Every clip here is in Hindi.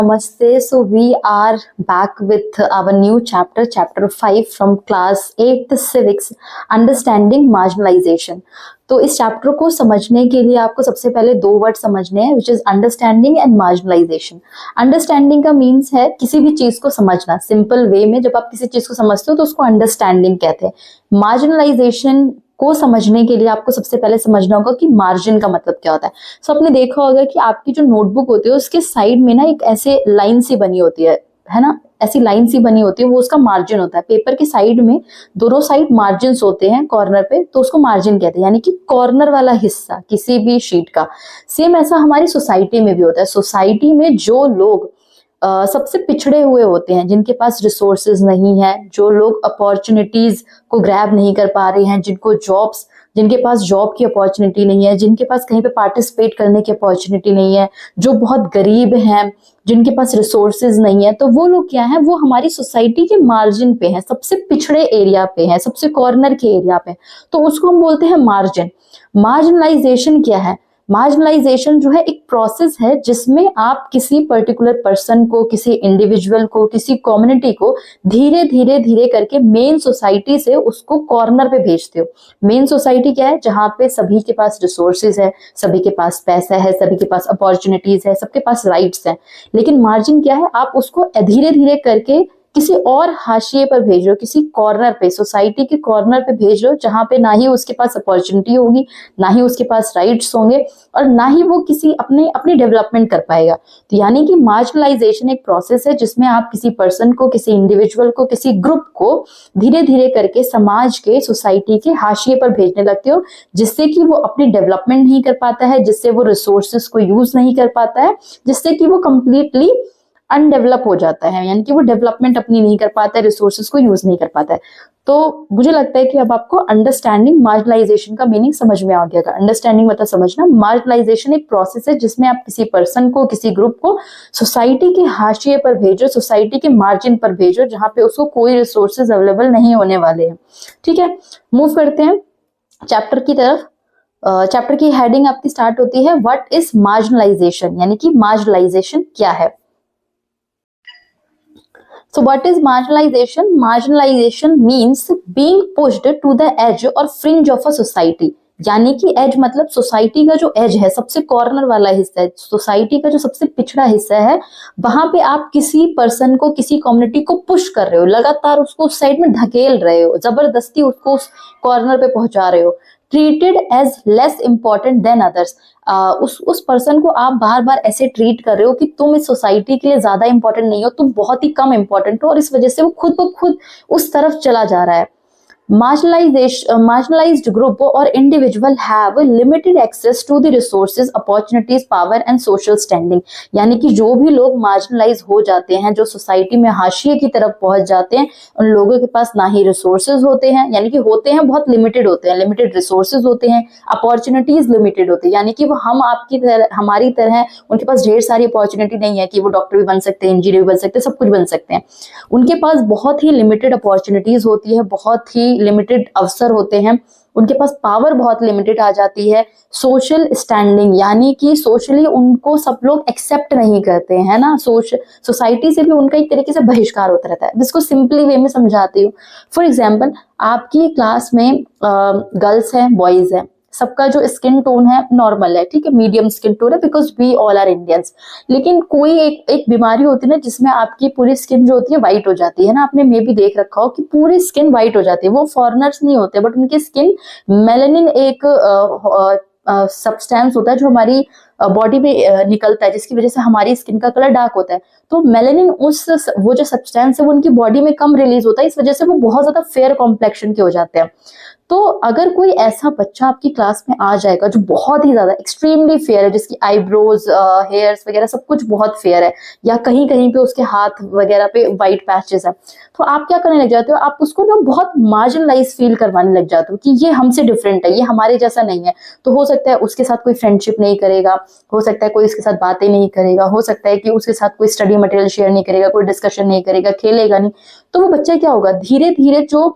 Namaste. So we are back with our new chapter, chapter 5 from class 8 civics, understanding marginalization. तो इस चैप्टर को समझने के लिए आपको सबसे पहले दो वर्ड समझने हैं, which is understanding and marginalisation. Understanding का मीन्स है किसी भी चीज को समझना सिंपल वे में. जब आप किसी चीज को समझते हो तो उसको अंडरस्टैंडिंग कहते हैं. मार्जिनलाइजेशन को समझने के लिए आपको सबसे पहले समझना होगा कि मार्जिन का मतलब क्या होता है. सो आपने देखा होगा कि आपकी जो नोटबुक होती है उसके साइड में ना एक ऐसे लाइन सी बनी होती है ना, ऐसी लाइन सी बनी होती है, वो उसका मार्जिन होता है. पेपर के साइड में दोनों साइड मार्जिन होते हैं कॉर्नर पे, तो उसको मार्जिन कहते हैं, यानी कि कॉर्नर वाला हिस्सा किसी भी शीट का. सेम ऐसा हमारी सोसाइटी में भी होता है. सोसाइटी में जो लोग सबसे पिछड़े हुए होते हैं, जिनके पास रिसोर्सेज नहीं है, जो लोग अपॉर्चुनिटीज को ग्रैब नहीं कर पा रहे हैं, जिनके पास जॉब की अपॉर्चुनिटी नहीं है, जिनके पास कहीं पे पार्टिसिपेट करने की अपॉर्चुनिटी नहीं है, जो बहुत गरीब हैं, जिनके पास रिसोर्सेज नहीं है, तो वो लोग क्या है, वो हमारी सोसाइटी के मार्जिन पे हैं, सबसे पिछड़े एरिया पे हैं, सबसे कॉर्नर के एरिया पे. तो उसको हम बोलते हैं मार्जिन. मार्जिनलाइजेशन क्या है? मार्जिनलाइजेशन जो है एक प्रोसेस है जिसमें आप किसी पर्टिकुलर पर्सन को, किसी इंडिविजुअल को, किसी कम्युनिटी को धीरे धीरे धीरे करके मेन सोसाइटी से उसको कॉर्नर पे भेजते हो. मेन सोसाइटी क्या है? जहां पे सभी के पास रिसोर्सेज है, सभी के पास पैसा है, सभी के पास अपॉर्चुनिटीज है, सबके पास राइट्स है. लेकिन मार्जिन क्या है? आप उसको धीरे धीरे करके किसी और हाशिए पर भेज रहे हो, किसी कॉर्नर पे, सोसाइटी के कॉर्नर पे भेज रहे हो, जहां पे ना ही उसके पास अपॉर्चुनिटी होगी, ना ही उसके पास राइट्स होंगे, और ना ही वो किसी अपनी डेवलपमेंट कर पाएगा. तो यानी कि मार्जिनलाइजेशन एक प्रोसेस है जिसमें आप किसी पर्सन को, किसी इंडिविजुअल को, किसी ग्रुप को धीरे धीरे करके समाज के, सोसाइटी के हाशिए पर भेजने लगते हो, जिससे कि वो अपनी डेवलपमेंट नहीं कर पाता है, जिससे वो रिसोर्सेस को यूज नहीं कर पाता है, जिससे कि वो कंप्लीटली अनडेवलप हो जाता है, यानी कि वो डेवलपमेंट अपनी नहीं कर पाता है, रिसोर्सेज को यूज नहीं कर पाता है. तो मुझे लगता है कि अब आपको अंडरस्टैंडिंग मार्जिनलाइजेशन का मीनिंग समझ में आ गया. अंडरस्टैंडिंग मतलब समझना, मार्जिनलाइजेशन एक प्रोसेस है जिसमें आप किसी पर्सन को, किसी ग्रुप को सोसाइटी के हाशिए पर भेजो, सोसाइटी के मार्जिन पर भेजो, जहां पे उसको कोई रिसोर्सेज अवेलेबल नहीं होने वाले हैं. ठीक है, मूव करते हैं चैप्टर की तरफ. चैप्टर की हेडिंग आपकी स्टार्ट होती है व्हाट इज मार्जिनलाइजेशन, यानी कि मार्जिनलाइजेशन क्या है. So what is marginalization? Marginalization means being pushed to the edge or fringe of a society. यानी कि एज मतलब सोसाइटी का जो एज है, सबसे कॉर्नर वाला हिस्सा है, सोसाइटी का जो सबसे पिछड़ा हिस्सा है, वहां पे आप किसी पर्सन को, किसी कम्युनिटी को पुश कर रहे हो, लगातार उसको उस साइड में धकेल रहे हो, जबरदस्ती उसको उस कॉर्नर पे पहुंचा रहे हो. Treated as less important than others. उस पर्सन को आप बार बार ऐसे ट्रीट कर रहे हो कि तुम इस सोसाइटी के लिए ज्यादा इंपॉर्टेंट नहीं हो, तुम बहुत ही कम इंपॉर्टेंट हो, और इस वजह से वो खुद ब खुद उस तरफ चला जा रहा है. Marginalized group or individual have limited access to the resources, opportunities, power and social standing. यानी कि जो भी लोग marginalize हो जाते हैं, जो सोसाइटी में हाशिए की तरफ पहुंच जाते हैं, उन लोगों के पास ना ही रिसोर्सेज होते हैं, यानी कि होते हैं बहुत लिमिटेड होते हैं, लिमिटेड रिसोर्सेज होते हैं, अपॉर्चुनिटीज लिमिटेड होती है, यानी कि वो हम आपकी तरह, हमारी तरह उनके पास ढेर सारी अपॉर्चुनिटी नहीं है कि वो डॉक्टर भी बन सकते हैं, इंजीनियर भी बन सकते हैं, सब कुछ बन सकते हैं. उनके पास बहुत ही लिमिटेड अपॉर्चुनिटीज होती है, बहुत ही लिमिटेड अवसर होते हैं, उनके पास पावर बहुत लिमिटेड आ जाती है. सोशल स्टैंडिंग, यानी कि सोशली उनको सब लोग एक्सेप्ट नहीं करते हैं ना, सोसाइटी से भी उनका एक तरीके से बहिष्कार होता रहता है. जिसको सिंपली वे में समझाती हूँ. फॉर एग्जाम्पल, आपकी क्लास में गर्ल्स हैं, बॉयज हैं, सबका जो स्किन टोन है नॉर्मल है, ठीक है, मीडियम स्किन टोन है, because we all are Indians. लेकिन कोई एक बीमारी होती है ना जिसमें आपकी पूरी स्किन जो होती है व्हाइट हो जाती है ना, आपने मे भी देख रखा हो कि पूरी स्किन व्हाइट हो जाती है. वो फॉरेनर्स नहीं होते, बट उनकी स्किन मेलानिन एक सब्सटेंस होता है जो हमारी बॉडी में निकलता है, जिसकी वजह से हमारी स्किन का कलर डार्क होता है. तो मेलानिन वो जो सब्सटेंस है वो उनकी बॉडी में कम रिलीज होता है, इस वजह से वो बहुत ज्यादा फेयर कॉम्प्लेक्शन के हो जाते हैं. तो अगर कोई ऐसा बच्चा आपकी क्लास में आ जाएगा जो बहुत ही ज्यादा एक्सट्रीमली फेयर है, जिसकी आईब्रोज, हेयर्स वगैरह सब कुछ बहुत फेयर है, या कहीं कहीं पे उसके हाथ वगैरह पे व्हाइट पैचेस है, तो आप क्या करने लग जाते हो, आप उसको ना बहुत मार्जिनलाइज फील करवाने लग जाते हो कि ये हमसे डिफरेंट है, ये हमारे जैसा नहीं है. तो हो सकता है उसके साथ कोई फ्रेंडशिप नहीं करेगा, हो सकता है कोई उसके साथ बातें नहीं करेगा, हो सकता है कि उसके साथ कोई स्टडी मटेरियल शेयर नहीं करेगा, कोई डिस्कशन नहीं करेगा, खेलेगा नहीं. तो वो बच्चा क्या होगा, धीरे धीरे जो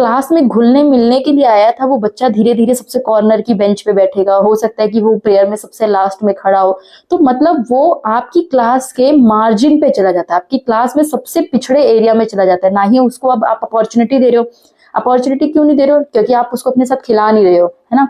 क्लास में घुलने मिलने के लिए आया था वो बच्चा धीरे धीरे सबसे कॉर्नर की बेंच पे बैठेगा, हो सकता है कि वो प्रेयर में सबसे लास्ट में खड़ा हो, तो मतलब वो आपकी क्लास के मार्जिन पे चला जाता है, आपकी क्लास में सबसे पिछड़े एरिया में चला जाता है। ना ही उसको अब आप अपॉर्चुनिटी दे रहे हो। अपॉर्चुनिटी क्यों नहीं दे रहे हो? क्योंकि आप उसको अपने साथ खिला नहीं रहे हो, है ना।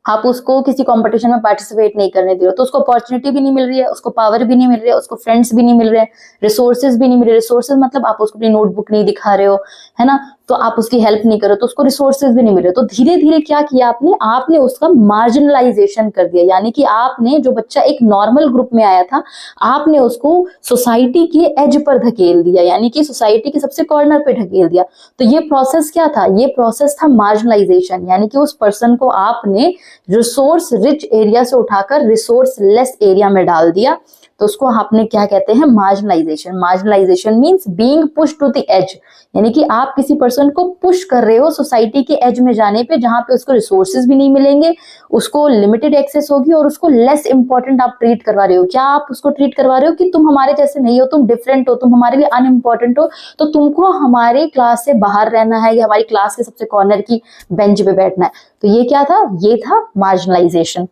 आप उसको किसी कंपटीशन में पार्टिसिपेट नहीं करने दे रहे हो, तो उसको अपॉर्चुनिटी भी नहीं मिल रही है, उसको पावर भी नहीं मिल रही है, उसको फ्रेंड्स भी नहीं मिल रहे हैं, रिसोर्सेज भी नहीं मिल रहे। रिसोर्सेज मतलब आप उसको अपनी नोटबुक नहीं दिखा रहे हो, है ना, तो आप उसकी हेल्प नहीं करो, तो उसको रिसोर्सेज भी नहीं मिल रहे। तो धीरे धीरे क्या किया आपने, आपने उसका मार्जिनलाइजेशन कर दिया, यानी कि आपने जो बच्चा एक नॉर्मल ग्रुप में आया था, आपने उसको सोसाइटी के एज पर धकेल दिया, यानी कि सोसाइटी के सबसे कॉर्नर पे ढकेल दिया। तो ये प्रोसेस क्या था? ये प्रोसेस था मार्जिनलाइजेशन, यानी कि उस पर्सन को आपने रिसोर्स रिच एरिया से उठाकर रिसोर्स लेस एरिया में डाल दिया। तो उसको आपने क्या कहते हैं? Marginalisation. Marginalisation means being push to the edge, यानी कि आप किसी पर्सन को पुश कर रहे हो सोसाइटी के एज में जाने पे, जहां पे उसको रिसोर्सेज भी नहीं मिलेंगे, उसको लिमिटेड एक्सेस होगी और उसको लेस इंपॉर्टेंट आप ट्रीट करवा रहे हो। क्या आप उसको ट्रीट करवा रहे हो कि तुम हमारे जैसे नहीं हो, तुम डिफरेंट हो, तुम हमारे लिए अनइम्पॉर्टेंट हो, तो तुमको हमारे क्लास से बाहर रहना है या हमारी क्लास के सबसे कॉर्नर की बेंच पे बैठना है। तो ये क्या था? ये था मार्जिनलाइजेशन।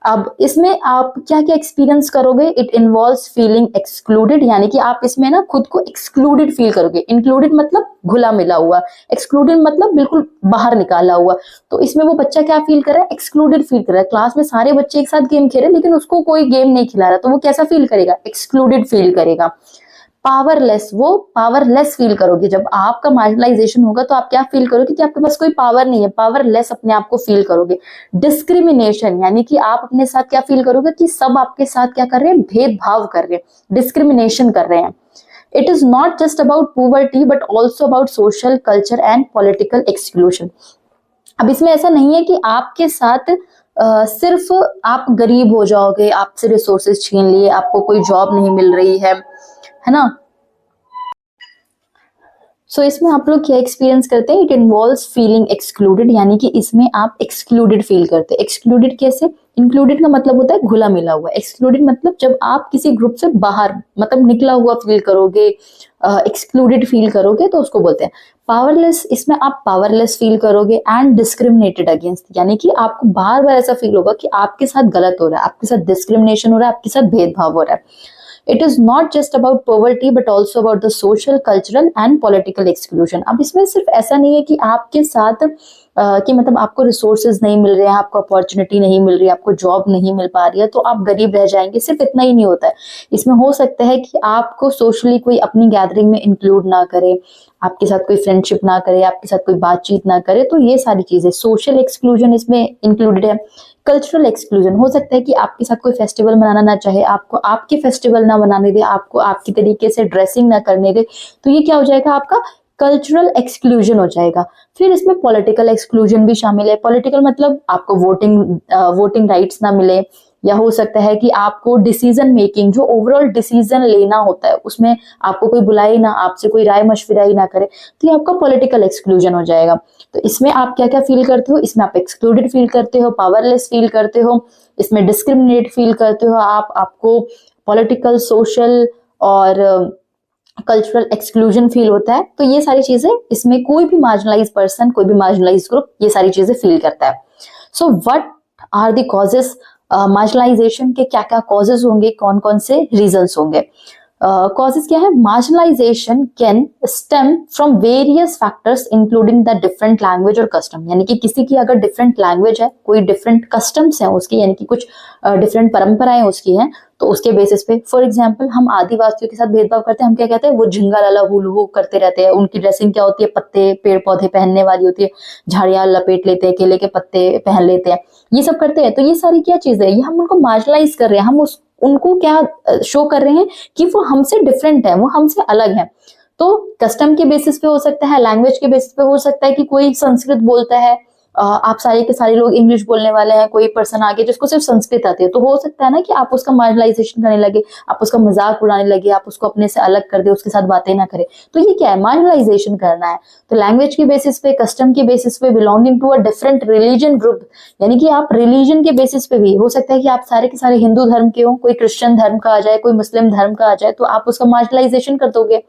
अब इसमें आप क्या क्या एक्सपीरियंस करोगे? इट इन्वॉल्व्स फीलिंग एक्सक्लूडेड, यानी कि आप इसमें ना खुद को एक्सक्लूडेड फील करोगे। इंक्लूडेड मतलब घुला मिला हुआ, एक्सक्लूडेड मतलब बिल्कुल बाहर निकाला हुआ। तो इसमें वो बच्चा क्या फील कर रहा है? एक्सक्लूडेड फील कर रहा है। क्लास में सारे बच्चे एक साथ गेम खेल रहे हैं लेकिन उसको कोई गेम नहीं खिला रहा, तो वो कैसा फील करेगा? एक्सक्लूडेड फील करेगा। पावरलेस, वो पावरलेस फील करोगे। जब आपका मार्जिनलाइजेशन होगा तो आप क्या फील करोगे? कि आपके पास कोई पावर नहीं है, पावरलेस अपने आप को फील करोगे। डिस्क्रिमिनेशन, यानी कि आप अपने साथ क्या फील करोगे? कि सब आपके साथ क्या कर रहे हैं? भेदभाव कर रहे हैं, डिस्क्रिमिनेशन कर रहे हैं। It is not just about poverty but also about social culture and political exclusion. अब इसमें ऐसा नहीं है कि आपके साथ सिर्फ आप गरीब हो जाओगे, आपसे रिसोर्सेज छीन लिए, आपको कोई जॉब नहीं मिल रही है ना। सो इसमें आप लोग क्या एक्सपीरियंस करते हैं? इट इन्वॉल्व्स फीलिंग एक्सक्लूडेड, यानी कि इसमें आप एक्सक्लूडेड फील करते हैं। एक्सक्लूडेड कैसे? इंक्लूडेड का मतलब होता है घुला मिला हुआ, एक्सक्लूडेड मतलब जब आप किसी ग्रुप से बाहर मतलब निकला हुआ फील करोगे, एक्सक्लूडेड फील करोगे, तो उसको बोलते हैं। पावरलेस, इसमें आप पावरलेस फील करोगे। एंड डिस्क्रिमिनेटेड अगेंस्ट, यानी कि आपको बार बार ऐसा फील होगा कि आपके साथ गलत हो रहा है, आपके साथ डिस्क्रिमिनेशन हो रहा है, आपके साथ भेदभाव हो रहा है। It is not just about poverty but also about the social cultural and political exclusion. अब इसमें सिर्फ ऐसा नहीं है कि आपके साथ कि मतलब आपको रिसोर्सेज नहीं मिल रहे हैं, आपको अपॉर्चुनिटी नहीं मिल रही है, आपको जॉब नहीं मिल पा रही है तो आप गरीब रह जाएंगे, सिर्फ इतना ही नहीं होता है। इसमें हो सकता है कि आपको सोशली कोई अपनी गैदरिंग में इंक्लूड ना करे, आपके साथ कोई फ्रेंडशिप ना करे, आपके साथ कोई बातचीत ना करे, तो ये सारी चीजें सोशल एक्सक्लूजन इसमें इंक्लूडेड है। कल्चरल एक्सक्लूजन, हो सकता है कि आपके साथ कोई फेस्टिवल मनाना ना चाहे, आपको आपके फेस्टिवल ना मनाने दे, आपको आपकी तरीके से ड्रेसिंग ना करने दे, तो ये क्या हो जाएगा? आपका कल्चरल एक्सक्लूजन हो जाएगा। फिर इसमें पॉलिटिकल एक्सक्लूजन भी शामिल है। पॉलिटिकल मतलब आपको वोटिंग राइट्स ना मिले, या हो सकता है कि आपको डिसीजन मेकिंग, जो ओवरऑल डिसीजन लेना होता है उसमें आपको कोई बुलाए ना, आपसे कोई राय मशविरा ही ना करे, तो ये आपका पॉलिटिकल एक्सक्लूजन हो जाएगा। तो इसमें आप क्या क्या फील करते हो? इसमें आप एक्सक्लूडेड फील करते हो, पावरलेस फील करते हो, इसमें डिस्क्रिमिनेट फील करते हो आपको पॉलिटिकल, सोशल और कल्चरल एक्सक्लूजन फील होता है। तो ये सारी चीजें इसमें कोई भी मार्जिनलाइज पर्सन, कोई भी मार्जिनलाइज ग्रुप ये सारी चीजें फील करता है। So what are the causes? Marginalisation के क्या क्या कॉजेज होंगे, कौन कौन से रीजंस होंगे? कॉजेज क्या है? Marginalisation can stem from various factors including the different language और कस्टम, यानी कि किसी की अगर डिफरेंट लैंग्वेज है, कोई डिफरेंट कस्टम्स है उसकी, यानी कि कुछ डिफरेंट परंपराएं उसकी हैं, तो उसके बेसिस पे। फॉर एग्जाम्पल हम आदिवासियों के साथ भेदभाव करते हैं, हम क्या कहते हैं? वो झिंगा लाला हुलू करते रहते हैं। उनकी ड्रेसिंग क्या होती है? पत्ते, पेड़ पौधे पहनने वाली होती है, झाड़ियां लपेट लेते हैं, केले के पत्ते पहन लेते हैं, ये सब करते हैं। तो ये सारी क्या चीजें है? ये हम उनको मार्जिनलाइज कर रहे हैं, हम उनको क्या शो कर रहे हैं? कि वो हमसे डिफरेंट है, वो हमसे अलग है। तो कस्टम के बेसिस पे हो सकता है, लैंग्वेज के बेसिस पे हो सकता है कि कोई संस्कृत बोलता है, आप सारे के सारे लोग इंग्लिश बोलने वाले हैं, कोई पर्सन आगे जिसको सिर्फ संस्कृत आती है, तो हो सकता है ना कि आप उसका मार्जिनलाइजेशन करने लगे, आप उसका मजाक उड़ाने लगे, आप उसको अपने से अलग कर दे, उसके साथ बातें ना करें। तो ये क्या है? मार्जिनलाइजेशन करना है। तो लैंग्वेज के बेसिस पे, कस्टम के बेसिस पे, belonging to a different religion group, यानी कि आप रिलीजन के बेसिस पे भी हो सकता है कि आप सारे के सारे हिंदू धर्म के हो, कोई क्रिश्चियन धर्म का आ जाए, कोई मुस्लिम धर्म का आ जाए, तो आप उसका मार्जिनलाइजेशन कर दोगे।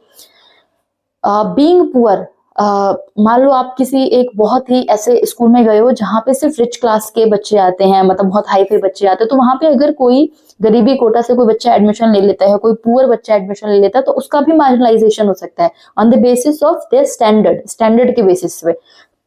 बीइंग पुअर, मान लो आप किसी एक बहुत ही ऐसे स्कूल में गए हो जहाँ पे सिर्फ रिच क्लास के बच्चे आते हैं, मतलब बहुत हाई फाई बच्चे आते हैं, तो वहां पे अगर कोई गरीबी कोटा से कोई बच्चा एडमिशन ले लेता है, कोई पुअर बच्चा एडमिशन ले लेता है, तो उसका भी मार्जिनलाइजेशन हो सकता है on the basis of their standard के बेसिस पे,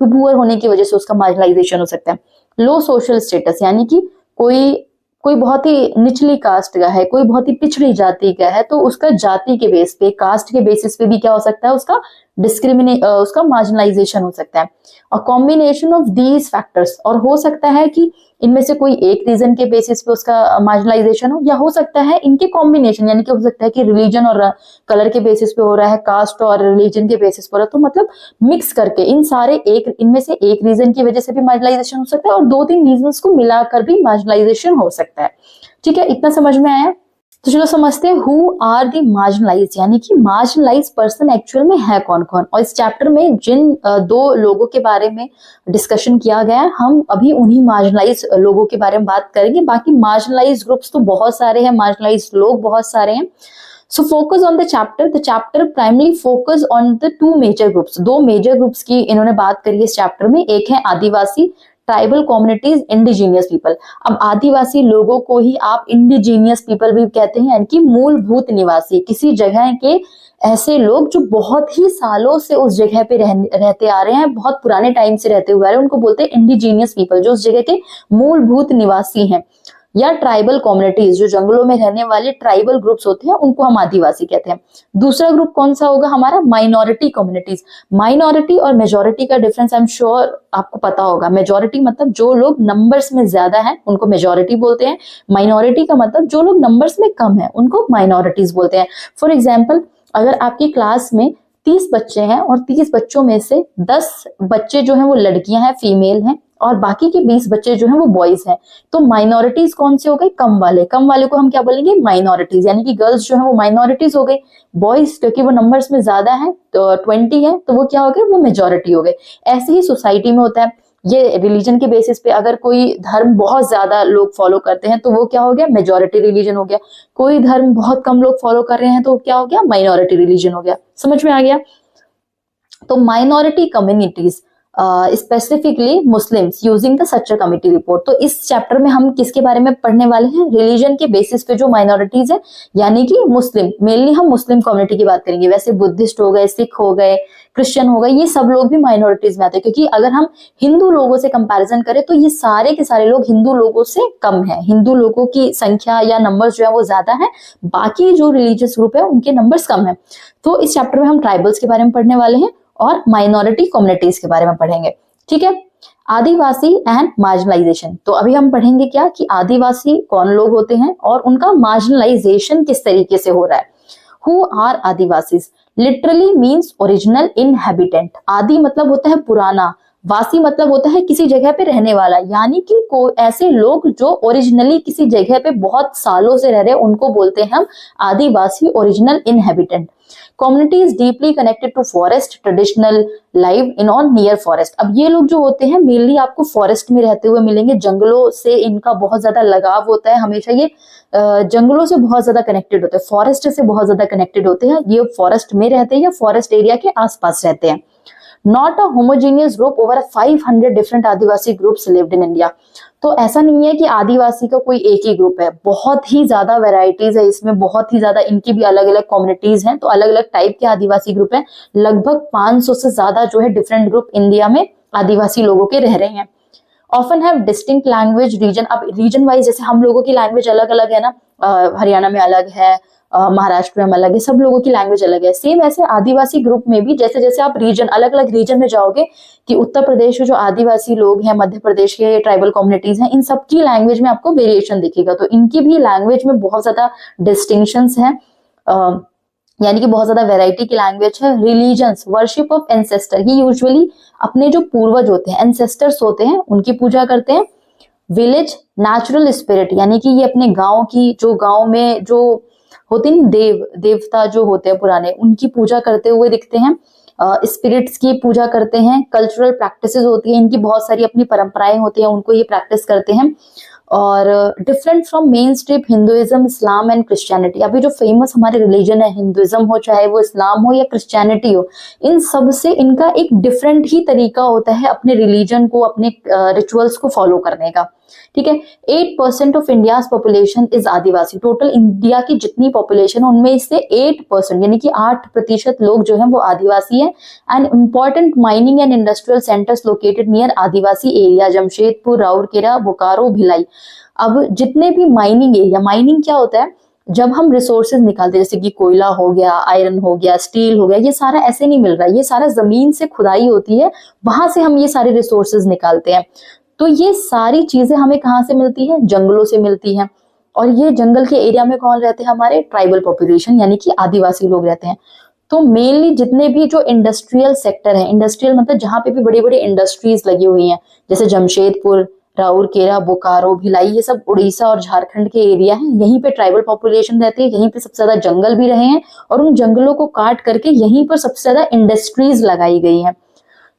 पुअर होने की वजह से उसका मार्जिनलाइजेशन हो सकता है। लो सोशल स्टेटस, यानी कि कोई कोई बहुत ही निचली कास्ट का है, कोई बहुत ही पिछड़ी जाति का है, तो उसका जाति के बेस पे, कास्ट के बेसिस पे भी क्या हो सकता है, उसका मार्जिनलाइजेशन हो सकता है। और कॉम्बिनेशन ऑफ दीज फैक्टर्स, और हो सकता है कि इनमें से कोई एक रीजन के बेसिस पे उसका मार्जिनलाइजेशन हो, या हो सकता है इनके कॉम्बिनेशन, यानी कि हो सकता है कि रिलीजन और कलर के बेसिस पे हो रहा है, कास्ट और रिलीजन के बेसिस पे हो रहा है, तो मतलब मिक्स करके इनमें से एक रीजन की वजह से भी मार्जिनलाइजेशन हो सकता है, और 2-3 रीजन को मिलाकर भी मार्जिनलाइजेशन हो सकता है। ठीक है, इतना समझ में आया? तो चलो समझते हैं हु आर द मार्जिनलाइज्ड, यानी कि मार्जिनलाइज्ड पर्सन एक्चुअल में है कौन कौन। और इस चैप्टर में जिन 2 लोगों के बारे में डिस्कशन किया गया है, हम अभी उन्हीं मार्जिनलाइज्ड लोगों के बारे में बात करेंगे। बाकी मार्जिनलाइज्ड ग्रुप्स तो बहुत सारे हैं, मार्जिनलाइज्ड लोग बहुत सारे हैं। So focus on the chapter. The chapter primarily focus on the 2 major groups. 2 major groups की इन्होंने बात करी है इस चैप्टर में। एक है आदिवासी, ट्राइबल कम्युनिटीज, इंडिजीनियस पीपल। अब आदिवासी लोगों को ही आप इंडिजीनियस पीपल भी कहते हैं, यानी कि मूलभूत निवासी, किसी जगह के ऐसे लोग जो बहुत ही सालों से उस जगह पे रहते आ रहे हैं, बहुत पुराने टाइम से रहते हुए आ रहे हैं, उनको बोलते हैं इंडिजीनियस पीपल, जो उस जगह के मूलभूत निवासी हैं। या ट्राइबल कम्युनिटीज, जो जंगलों में रहने वाले ट्राइबल ग्रुप्स होते हैं, उनको हम आदिवासी कहते हैं। दूसरा ग्रुप कौन सा होगा हमारा? Minority communities. माइनॉरिटी और मेजॉरिटी का डिफरेंस आई एम श्योर आपको पता होगा। मेजॉरिटी मतलब जो लोग नंबर्स में ज्यादा हैं उनको मेजॉरिटी बोलते हैं। माइनॉरिटी का मतलब जो लोग नंबर्स में कम है उनको माइनॉरिटीज बोलते हैं। फॉर एग्जाम्पल, अगर आपकी क्लास में 30 बच्चे हैं और 30 बच्चों में से 10 बच्चे जो हैं वो लड़कियां हैं, फीमेल हैं, और बाकी के 20 बच्चे जो हैं वो बॉयज हैं, तो माइनॉरिटीज कौन से हो गए? कम वाले को हम क्या बोलेंगे? माइनॉरिटीज, यानी कि गर्ल्स जो है वो माइनॉरिटीज हो गई। बॉयज क्योंकि वो नंबर्स में ज्यादा है, तो 20 है, तो वो क्या हो गए? वो मेजॉरिटी हो गए। ऐसे ही सोसाइटी में होता है। ये रिलीजन के बेसिस पे, अगर कोई धर्म बहुत ज्यादा लोग फॉलो करते हैं तो वो क्या हो गया? मेजॉरिटी रिलीजन हो गया। कोई धर्म बहुत कम लोग फॉलो कर रहे हैं तो क्या हो गया? माइनॉरिटी रिलीजन हो गया। समझ में आ गया? तो minority communities, specifically Muslims using the Sachar committee report. तो इस चैप्टर में हम किसके बारे में पढ़ने वाले हैं? रिलीजन के बेसिस पे जो माइनॉरिटीज है, यानी कि मुस्लिम, मेनली हम मुस्लिम कम्युनिटी की बात करेंगे। वैसे बुद्धिस्ट हो गए, सिख हो गए, क्रिश्चियन हो गए, ये सब लोग भी माइनॉरिटीज में आते हैं, क्योंकि अगर हम हिंदू लोगों से कंपैरिजन करें तो ये सारे के सारे लोग हिंदू लोगों से कम है। हिंदू लोगों की संख्या या नंबर्स जो है वो ज्यादा है, बाकी जो रिलीजियस ग्रुप है उनके नंबर्स कम है। तो इस चैप्टर में हम ट्राइबल्स के बारे में पढ़ने वाले हैं और माइनॉरिटी कम्युनिटीज के बारे में पढ़ेंगे। ठीक है, आदिवासी एंड मार्जिनलाइजेशन। तो अभी हम पढ़ेंगे क्या कि आदिवासी कौन लोग होते हैं और उनका मार्जिनलाइजेशन किस तरीके से हो रहा है। Who are Adivasis literally means original inhabitant. आदि मतलब होता है पुराना, वासी मतलब होता है किसी जगह पे रहने वाला, यानी कि ऐसे लोग जो ओरिजिनली किसी जगह पे बहुत सालों से रह रहे हैं उनको बोलते हैं हम Adivasi, original inhabitant. Community is deeply connected to forest, traditional live in on near forest. अब ये लोग जो होते हैं मेनली आपको फॉरेस्ट में रहते हुए मिलेंगे, जंगलों से इनका बहुत ज्यादा लगाव होता है, हमेशा ये जंगलों से बहुत ज्यादा कनेक्टेड होते हैं, फॉरेस्ट से बहुत ज्यादा कनेक्टेड होते हैं। ये फॉरेस्ट में रहते हैं या फॉरेस्ट एरिया के आसपास रहते हैं। Not a homogeneous group, over 500 different Adivasi groups lived in India. तो ऐसा नहीं है कि आदिवासी का कोई एक ही ग्रुप है, बहुत ही ज्यादा वेराइटीज है इसमें, बहुत ही ज्यादा इनकी भी अलग अलग कम्युनिटीज हैं, तो अलग अलग टाइप के आदिवासी ग्रुप हैं। लगभग 500 से ज्यादा जो है डिफरेंट ग्रुप इंडिया में आदिवासी लोगों के रह रहे हैं। Often have distinct language region. अब रीजन वाइज जैसे हम लोगों की लैंग्वेज अलग अलग है ना, हरियाणा में अलग है, महाराष्ट्र में अलग है, सब लोगों की लैंग्वेज अलग है। सेम ऐसे आदिवासी ग्रुप में भी जैसे जैसे आप रीजन, अलग अलग रीजन में जाओगे, कि उत्तर प्रदेश के जो आदिवासी लोग हैं, मध्य प्रदेश के ट्राइबल कम्युनिटीज हैं, इन सबकी लैंग्वेज में आपको वेरिएशन दिखेगा। तो इनकी भी लैंग्वेज में बहुत ज्यादा डिस्टिंक्शंस हैं, यानी कि बहुत ज्यादा वैरायटी की लैंग्वेज है। रिलीजन्स, वर्शिप ऑफ एंसेस्टर, ये यूजुअली अपने जो पूर्वज होते हैं, एंसेस्टर्स होते हैं, उनकी पूजा करते हैं। विलेज, नेचुरल स्पिरिट, यानी कि ये अपने गांव की, जो गांव में जो होते हैं देवता जो होते हैं पुराने, उनकी पूजा करते हुए दिखते हैं। स्पिरिट्स की पूजा करते हैं। कल्चरल प्रैक्टिसेस होती है इनकी, बहुत सारी अपनी परंपराएं होती हैं, उनको ये प्रैक्टिस करते हैं। और different from main stream Hinduism, Islam and Christianity. अभी जो फेमस हमारे रिलीजन है, हिंदुइज्म हो चाहे वो इस्लाम हो या क्रिश्चियनिटी हो, इन सब से इनका एक डिफरेंट ही तरीका होता है अपने रिलीजन को, अपने रिचुअल्स को फॉलो करने का। ठीक है, 8% of India population is Adivasi. Total India की जितनी पॉपुलेशन है उनमें से 8% यानी कि 8% लोग जो हैं वो आदिवासी हैं। And important mining and industrial centres located near Adivasi area, Jamshedpur, Rourkela, Bokaro, Bhilai. अब जितने भी माइनिंग एरिया, माइनिंग क्या होता है, जब हम रिसोर्सेज निकालते हैं, जैसे कि कोयला हो गया, आयरन हो गया, स्टील हो गया, ये सारा ऐसे नहीं मिल रहा है, ये सारा जमीन से खुदाई होती है, वहां से हम ये सारे रिसोर्सेज निकालते हैं। तो ये सारी चीजें हमें कहाँ से मिलती है, जंगलों से मिलती हैं। और ये जंगल के एरिया में कौन रहते हैं, हमारे ट्राइबल पॉपुलेशन यानी कि आदिवासी लोग रहते हैं। तो मेनली जितने भी जो इंडस्ट्रियल सेक्टर है, इंडस्ट्रियल मतलब जहां पे भी बड़ी बड़ी इंडस्ट्रीज लगी हुई हैं, जैसे जमशेदपुर, राउरकेला, बोकारो, भिलाई, ये सब उड़ीसा और झारखंड के एरिया हैं। यहीं पे ट्राइबल पॉपुलेशन रहती है, यहीं पे सबसे ज्यादा जंगल भी रहे हैं, और उन जंगलों को काट करके यहीं पर सबसे ज्यादा इंडस्ट्रीज लगाई गई हैं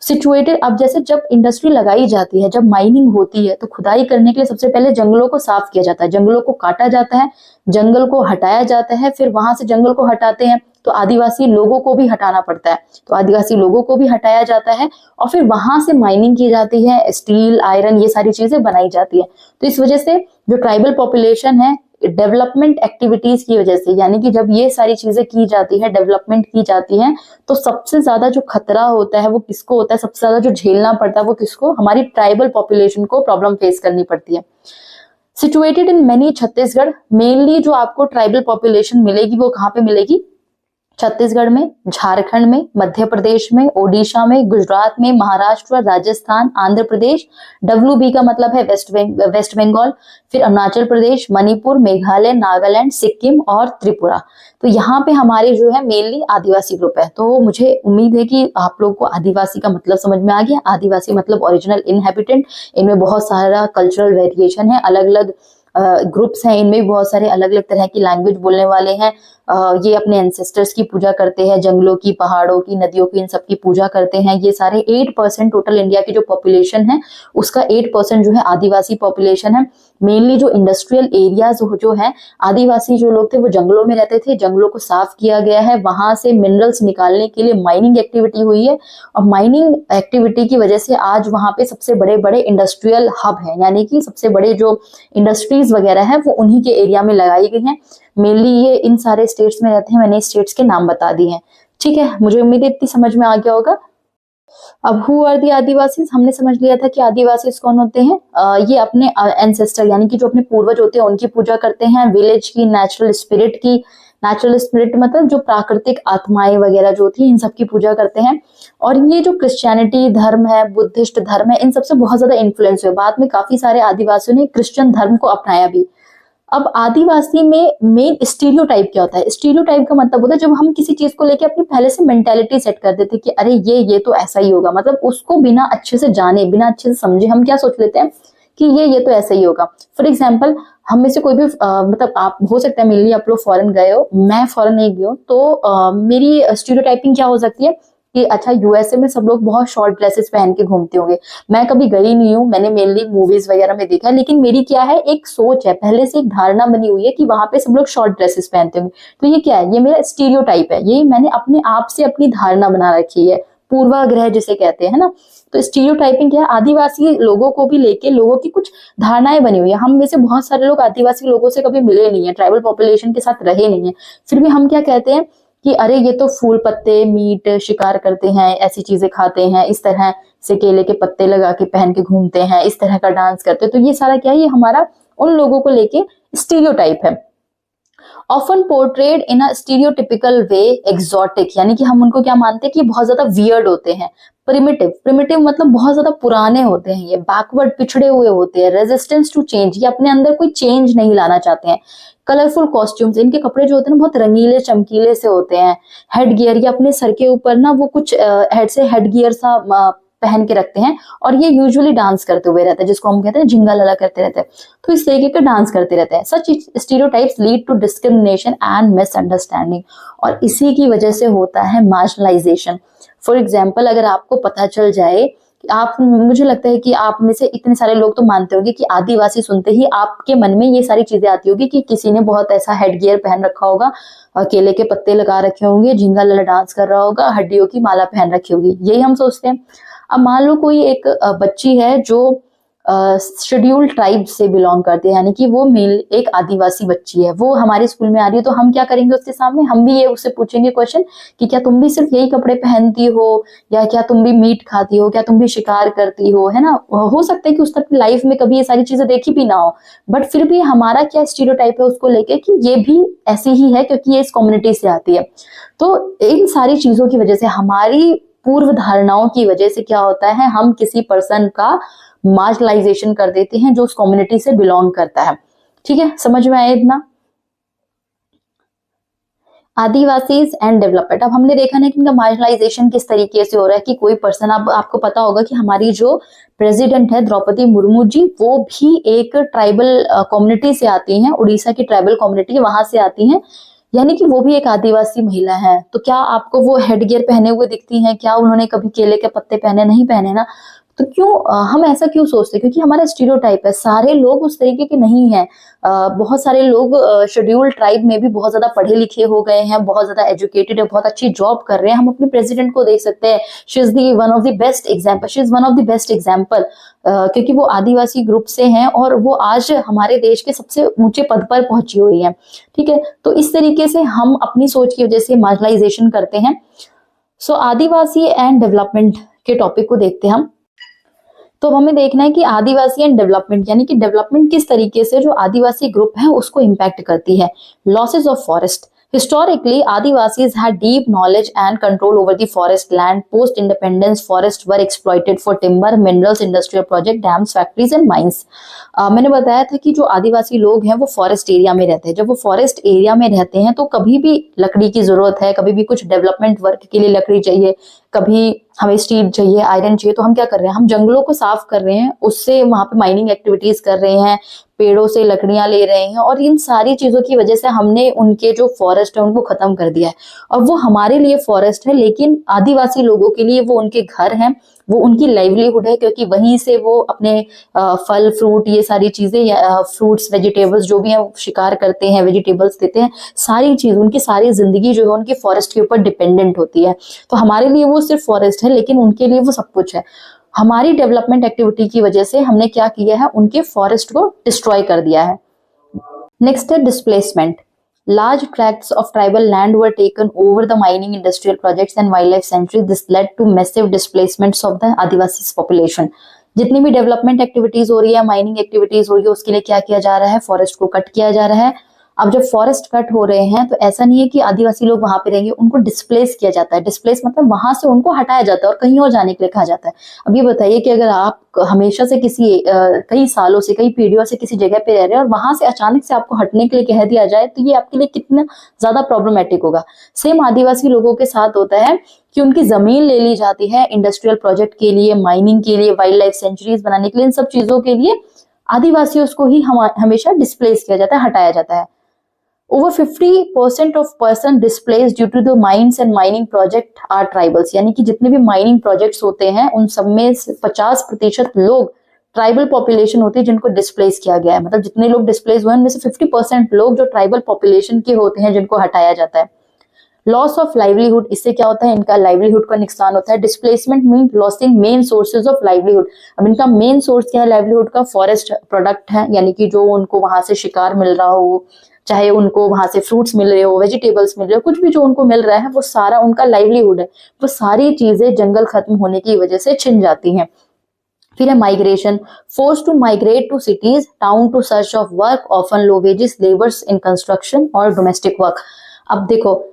सिचुएटेड। अब जैसे जब इंडस्ट्री लगाई जाती है, जब माइनिंग होती है, तो खुदाई करने के लिए सबसे पहले जंगलों को साफ किया जाता है, जंगलों को काटा जाता है, जंगल को हटाया जाता है। फिर वहां से जंगल को हटाते हैं तो आदिवासी लोगों को भी हटाना पड़ता है, तो आदिवासी लोगों को भी हटाया जाता है, और फिर वहां से माइनिंग की जाती है, स्टील, आयरन, ये सारी चीजें बनाई जाती है। तो इस वजह से जो ट्राइबल पॉपुलेशन है, डेवलपमेंट एक्टिविटीज की वजह से, यानी कि जब ये सारी चीजें की जाती है, डेवलपमेंट की जाती है, तो सबसे ज्यादा जो खतरा होता है वो किसको होता है, सबसे ज्यादा जो झेलना पड़ता है वो किसको, हमारी ट्राइबल पॉपुलेशन को प्रॉब्लम फेस करनी पड़ती है। Situated in many Chhattisgarh, mainly जो आपको ट्राइबल पॉपुलेशन मिलेगी वो कहाँ पे मिलेगी, छत्तीसगढ़ में, झारखंड में, मध्य प्रदेश में, ओडिशा में, गुजरात में, महाराष्ट्र, राजस्थान, आंध्र प्रदेश, WB का मतलब है वेस्ट बंगाल, फिर अरुणाचल प्रदेश, मणिपुर, मेघालय, नागालैंड, सिक्किम और त्रिपुरा। तो यहाँ पे हमारे जो है मेनली आदिवासी ग्रुप है। तो मुझे उम्मीद है कि आप लोग को आदिवासी का मतलब समझ में आ गया। आदिवासी मतलब ओरिजिनल इनहेबिटेंट। इनमें बहुत सारा कल्चरल वेरिएशन है, अलग अलग ग्रुप्स हैं, इनमें भी बहुत सारे अलग अलग तरह की लैंग्वेज बोलने वाले हैं। ये अपने एंसेस्टर्स की पूजा करते हैं, जंगलों की, पहाड़ों की, नदियों की, इन सब की पूजा करते हैं। ये सारे 8% टोटल इंडिया की जो पॉपुलेशन है उसका 8% जो है आदिवासी पॉपुलेशन है। मेनली जो इंडस्ट्रियल एरियाज जो है, आदिवासी जो लोग थे वो जंगलों में रहते थे, जंगलों को साफ किया गया है, वहां से मिनरल्स निकालने के लिए माइनिंग एक्टिविटी हुई है, और माइनिंग एक्टिविटी की वजह से आज वहां पे सबसे बड़े बड़े इंडस्ट्रियल हब हैं, यानी कि सबसे बड़े जो इंडस्ट्रीज वगैरह है वो उन्हीं के एरिया में लगाई गई हैं। मेनली ये इन सारे स्टेट्स में रहते हैं, मैंने स्टेट्स के नाम बता दिए हैं। ठीक है, मुझे उम्मीद है इतनी समझ में आ गया होगा। अब हु आर दी आदिवासी, हमने समझ लिया था कि आदिवासी कौन होते हैं। ये अपने एंसेस्टर यानी कि जो अपने पूर्वज होते हैं उनकी पूजा करते हैं, विलेज की, नेचुरल स्पिरिट की। नेचुरल स्पिरिट मतलब जो प्राकृतिक आत्माएं वगैरह जो थी, इन सब की पूजा करते हैं। और ये जो क्रिश्चियनिटी धर्म है, बुद्धिस्ट धर्म है, इन सबसे बहुत ज्यादा इन्फ्लुएंस हुए। बाद में काफी सारे आदिवासियों ने क्रिश्चियन धर्म को अपनाया भी। अब आदिवासी में मेन स्टीरियोटाइप क्या होता है, स्टीरियोटाइप का मतलब होता है जब हम किसी चीज को लेके अपनी पहले से मेंटेलिटी सेट कर देते कि अरे ये तो ऐसा ही होगा, मतलब उसको बिना अच्छे से जाने, बिना अच्छे से समझे हम क्या सोच लेते हैं कि ये तो ऐसा ही होगा। फॉर एग्जाम्पल, हम में से कोई भी मतलब आप हो सकता है मेनली आप लोग फॉरेन गए हो, मैं फॉरेन नहीं गई हूँ, तो मेरी स्टीरियोटाइपिंग क्या हो सकती है कि अच्छा यूएसए में सब लोग बहुत शॉर्ट ड्रेसेस पहन के घूमते होंगे। मैं कभी गई नहीं हूँ, मैंने मेनली मूवीज वगैरह में देखा है, लेकिन मेरी क्या है, एक सोच है, पहले से एक धारणा बनी हुई है कि वहां पे सब लोग शॉर्ट ड्रेसेस पहनते होंगे। तो ये क्या है, ये मेरा स्टीरियोटाइप है, ये मैंने अपने आप से अपनी धारणा बना रखी है, पूर्वाग्रह जिसे कहते हैं ना। तो स्टीरियोटाइपिंग क्या है, आदिवासी लोगों को भी लेके लोगों की कुछ धारणाएं बनी हुई है। हम में से बहुत सारे लोग आदिवासी लोगों से कभी मिले नहीं है, ट्राइबल पॉपुलेशन के साथ रहे नहीं है, फिर भी हम क्या कहते हैं कि अरे ये तो फूल पत्ते, मीट शिकार करते हैं, ऐसी चीजें खाते हैं, इस तरह से केले के पत्ते लगा के पहन के घूमते हैं, इस तरह का डांस करते हैं। तो ये सारा क्या है, ये हमारा उन लोगों को लेके स्टीरियोटाइप है। ऑफन पोर्ट्रेड इन अ स्टीरियोटिपिकल वे एक्सोटिक, यानी कि हम उनको क्या मानते हैं कि बहुत ज्यादा वियर्ड होते हैं। प्रिमिटिव मतलब बहुत ज्यादा पुराने होते हैं, ये बैकवर्ड, पिछड़े हुए होते हैं। रेजिस्टेंस टू चेंज, ये अपने अंदर कोई चेंज नहीं लाना चाहते हैं। कलरफुल कॉस्ट्यूम्स, इनके कपड़े जो होते हैं ना बहुत रंगीले चमकीले से होते हैं। हेड गियर, ये अपने सर के ऊपर ना वो कुछ हेड से हेड गियर सा पहन के रखते हैं, और ये यूजुअली डांस करते हुए रहते हैं, जिसको हम कहते हैं झिंगा लला करते रहते हैं। तो इस तरीके का डांस करते रहते हैं। Such stereotypes lead to discrimination and misunderstanding, और इसी की वजह से होता है मार्जिनलाइजेशन। फॉर एग्जाम्पल, अगर आपको पता चल जाए आप, मुझे लगता है कि आप में से इतने सारे लोग तो मानते होंगे कि आदिवासी सुनते ही आपके मन में ये सारी चीजें आती होगी कि किसी ने बहुत ऐसा हेड गियर पहन रखा होगा, केले के पत्ते लगा रखे होंगे, झिंगा लला डांस कर रहा होगा, हड्डियों की माला पहन रखी होगी, यही हम सोचते हैं। अब मान लो कोई एक बच्ची है जो शेड्यूल्ड ट्राइब से बिलोंग करती है, यानी कि वो मेल एक आदिवासी बच्ची है, वो हमारे स्कूल में आ रही है, तो हम क्या करेंगे उसके सामने, हम भी ये उससे पूछेंगे क्वेश्चन कि क्या तुम भी सिर्फ यही कपड़े पहनती हो, या क्या तुम भी मीट खाती हो, क्या तुम भी शिकार करती हो, है ना। हो सकता है कि उस तक की लाइफ में कभी ये सारी चीजें देखी भी ना हो, बट फिर भी हमारा क्या स्टीरियोटाइप है उसको लेके कि ये भी ऐसी ही है क्योंकि ये इस कम्युनिटी से आती है। तो इन सारी चीजों की वजह से, हमारी पूर्व धारणाओं की वजह से क्या होता है, हम किसी पर्सन का मार्जिनलाइजेशन कर देते हैं जो उस कम्युनिटी से बिलोंग करता है। ठीक है, समझ में आया इतना। आदिवासीज एंड डेवलपमेंट, अब हमने देखा ना कि इनका मार्जिनलाइजेशन किस तरीके से हो रहा है कि कोई पर्सन, अब आपको पता होगा कि हमारी जो प्रेसिडेंट है द्रौपदी मुर्मू जी, वो भी एक ट्राइबल कम्युनिटी से आती हैं, उड़ीसा की ट्राइबल कम्युनिटी वहां से आती हैं, यानी कि वो भी एक आदिवासी महिला है। तो क्या आपको वो हेडगियर पहने हुए दिखती हैं? क्या उन्होंने कभी केले के पत्ते पहने? नहीं पहने ना। तो क्यों हम ऐसा क्यों सोचते हैं? क्योंकि हमारा स्टीरियोटाइप है, सारे लोग उस तरीके के नहीं हैं। बहुत सारे लोग शेड्यूल्ड ट्राइब में भी बहुत ज्यादा पढ़े लिखे हो गए हैं, बहुत ज्यादा एजुकेटेड है, बहुत अच्छी जॉब कर रहे हैं। हम अपने प्रेसिडेंट को देख सकते हैं, she is the one of the best example, she is one of the best example, क्योंकि वो आदिवासी ग्रुप से हैं और वो आज हमारे देश के सबसे ऊंचे पद पर पहुंची हुई है। ठीक है, तो इस तरीके से हम अपनी सोच की वजह से मार्जिनलाइजेशन करते हैं। सो आदिवासी एंड डेवलपमेंट के टॉपिक को देखते हैं हम। तो हमें देखना है कि आदिवासी एंड डेवलपमेंट, यानी कि डेवलपमेंट किस तरीके से जो आदिवासी ग्रुप है उसको इम्पैक्ट करती है। Losses of forest, historically Adivasis had deep knowledge and control over the forest land. Post independence forests were exploited for timber, minerals, industrial project, dams, factories and mines. मैंने बताया था कि जो आदिवासी लोग हैं वो फॉरेस्ट एरिया में रहते हैं। जब वो फॉरेस्ट एरिया में रहते हैं तो कभी भी लकड़ी की जरूरत है, कभी भी कुछ डेवलपमेंट वर्क के लिए लकड़ी चाहिए, कभी हमें स्टील चाहिए, आयरन चाहिए, तो हम क्या कर रहे हैं, हम जंगलों को साफ कर रहे हैं, उससे वहां पे माइनिंग एक्टिविटीज कर रहे हैं, पेड़ों से लकड़ियां ले रहे हैं, और इन सारी चीजों की वजह से हमने उनके जो फॉरेस्ट है उनको खत्म कर दिया है। और वो हमारे लिए फॉरेस्ट है, लेकिन आदिवासी लोगों के लिए वो उनके घर हैं, वो उनकी लाइवलीहुड है, क्योंकि वहीं से वो अपने फल फ्रूट, ये सारी चीजें, फ्रूट्स वेजिटेबल्स जो भी हैं शिकार करते हैं, वेजिटेबल्स देते हैं, सारी चीज, उनकी सारी जिंदगी जो है उनकी फॉरेस्ट के ऊपर डिपेंडेंट होती है। तो हमारे लिए वो सिर्फ फॉरेस्ट है, लेकिन उनके लिए वो सब कुछ है। हमारी डेवलपमेंट एक्टिविटी की वजह से हमने क्या किया है, उनके फॉरेस्ट को डिस्ट्रॉय कर दिया है। नेक्स्ट है displacement. Large tracts of tribal land were taken over the mining, industrial projects and wildlife sanctuaries. This led to massive displacements of the Adivasis population. जितनी भी डेवलपमेंट एक्टिविटीज हो रही है, माइनिंग एक्टिविटीज हो रही है, उसके लिए क्या किया जा रहा है, फॉरेस्ट को कट किया जा रहा है। अब जब फॉरेस्ट कट हो रहे हैं तो ऐसा नहीं है कि आदिवासी लोग वहां पे रहेंगे, उनको डिस्प्लेस किया जाता है। डिस्प्लेस मतलब वहां से उनको हटाया जाता है और कहीं और जाने के लिए कहा जाता है। अब ये बताइए कि अगर आप हमेशा से किसी कई सालों से, कई पीढ़ियों से किसी जगह पे रह रहे हैं और वहां से अचानक से आपको हटने के लिए कह दिया जाए, तो ये आपके लिए कितना ज्यादा प्रॉब्लमेटिक होगा। सेम आदिवासी लोगों के साथ होता है कि उनकी जमीन ले ली जाती है इंडस्ट्रियल प्रोजेक्ट के लिए, माइनिंग के लिए, वाइल्ड लाइफ सेंचुरीज बनाने के लिए, इन सब चीजों के लिए आदिवासियों को ही हमेशा डिस्प्लेस किया जाता है, हटाया जाता है। Over 50% of person displaced due to the mines and mining project are tribals, यानी कि जितने भी माइनिंग प्रोजेक्ट्स होते हैं उन सब में 50% लोग ट्राइबल पॉपुलेशन होती है जिनको डिस्प्लेस किया गया है। मतलब जितने लोग डिस्प्लेस हुए उनमें से 50% लोग जो ट्राइबल पॉपुलेशन के होते हैं जिनको हटाया जाता है। लॉस ऑफ लाइवलीहुड, इससे क्या होता है, इनका लाइवलीहुड का नुकसान होता है। Displacement mean losing main sources of livelihood. अब इनका मेन सोर्स क्या है लाइवलीहुड का, फॉरेस्ट प्रोडक्ट है, यानी कि जो उनको वहां से शिकार मिल रहा हो, चाहे उनको वहां से फ्रूट्स मिल रहे हो, वेजिटेबल्स मिल रहे हो, कुछ भी जो उनको मिल रहा है वो सारा उनका लाइवलीहुड है। वो सारी चीजें जंगल खत्म होने की वजह से छिन जाती हैं। फिर है migration, force to migrate to cities, town to search of work, often low wages, labours in construction और डोमेस्टिक वर्क। अब देखो,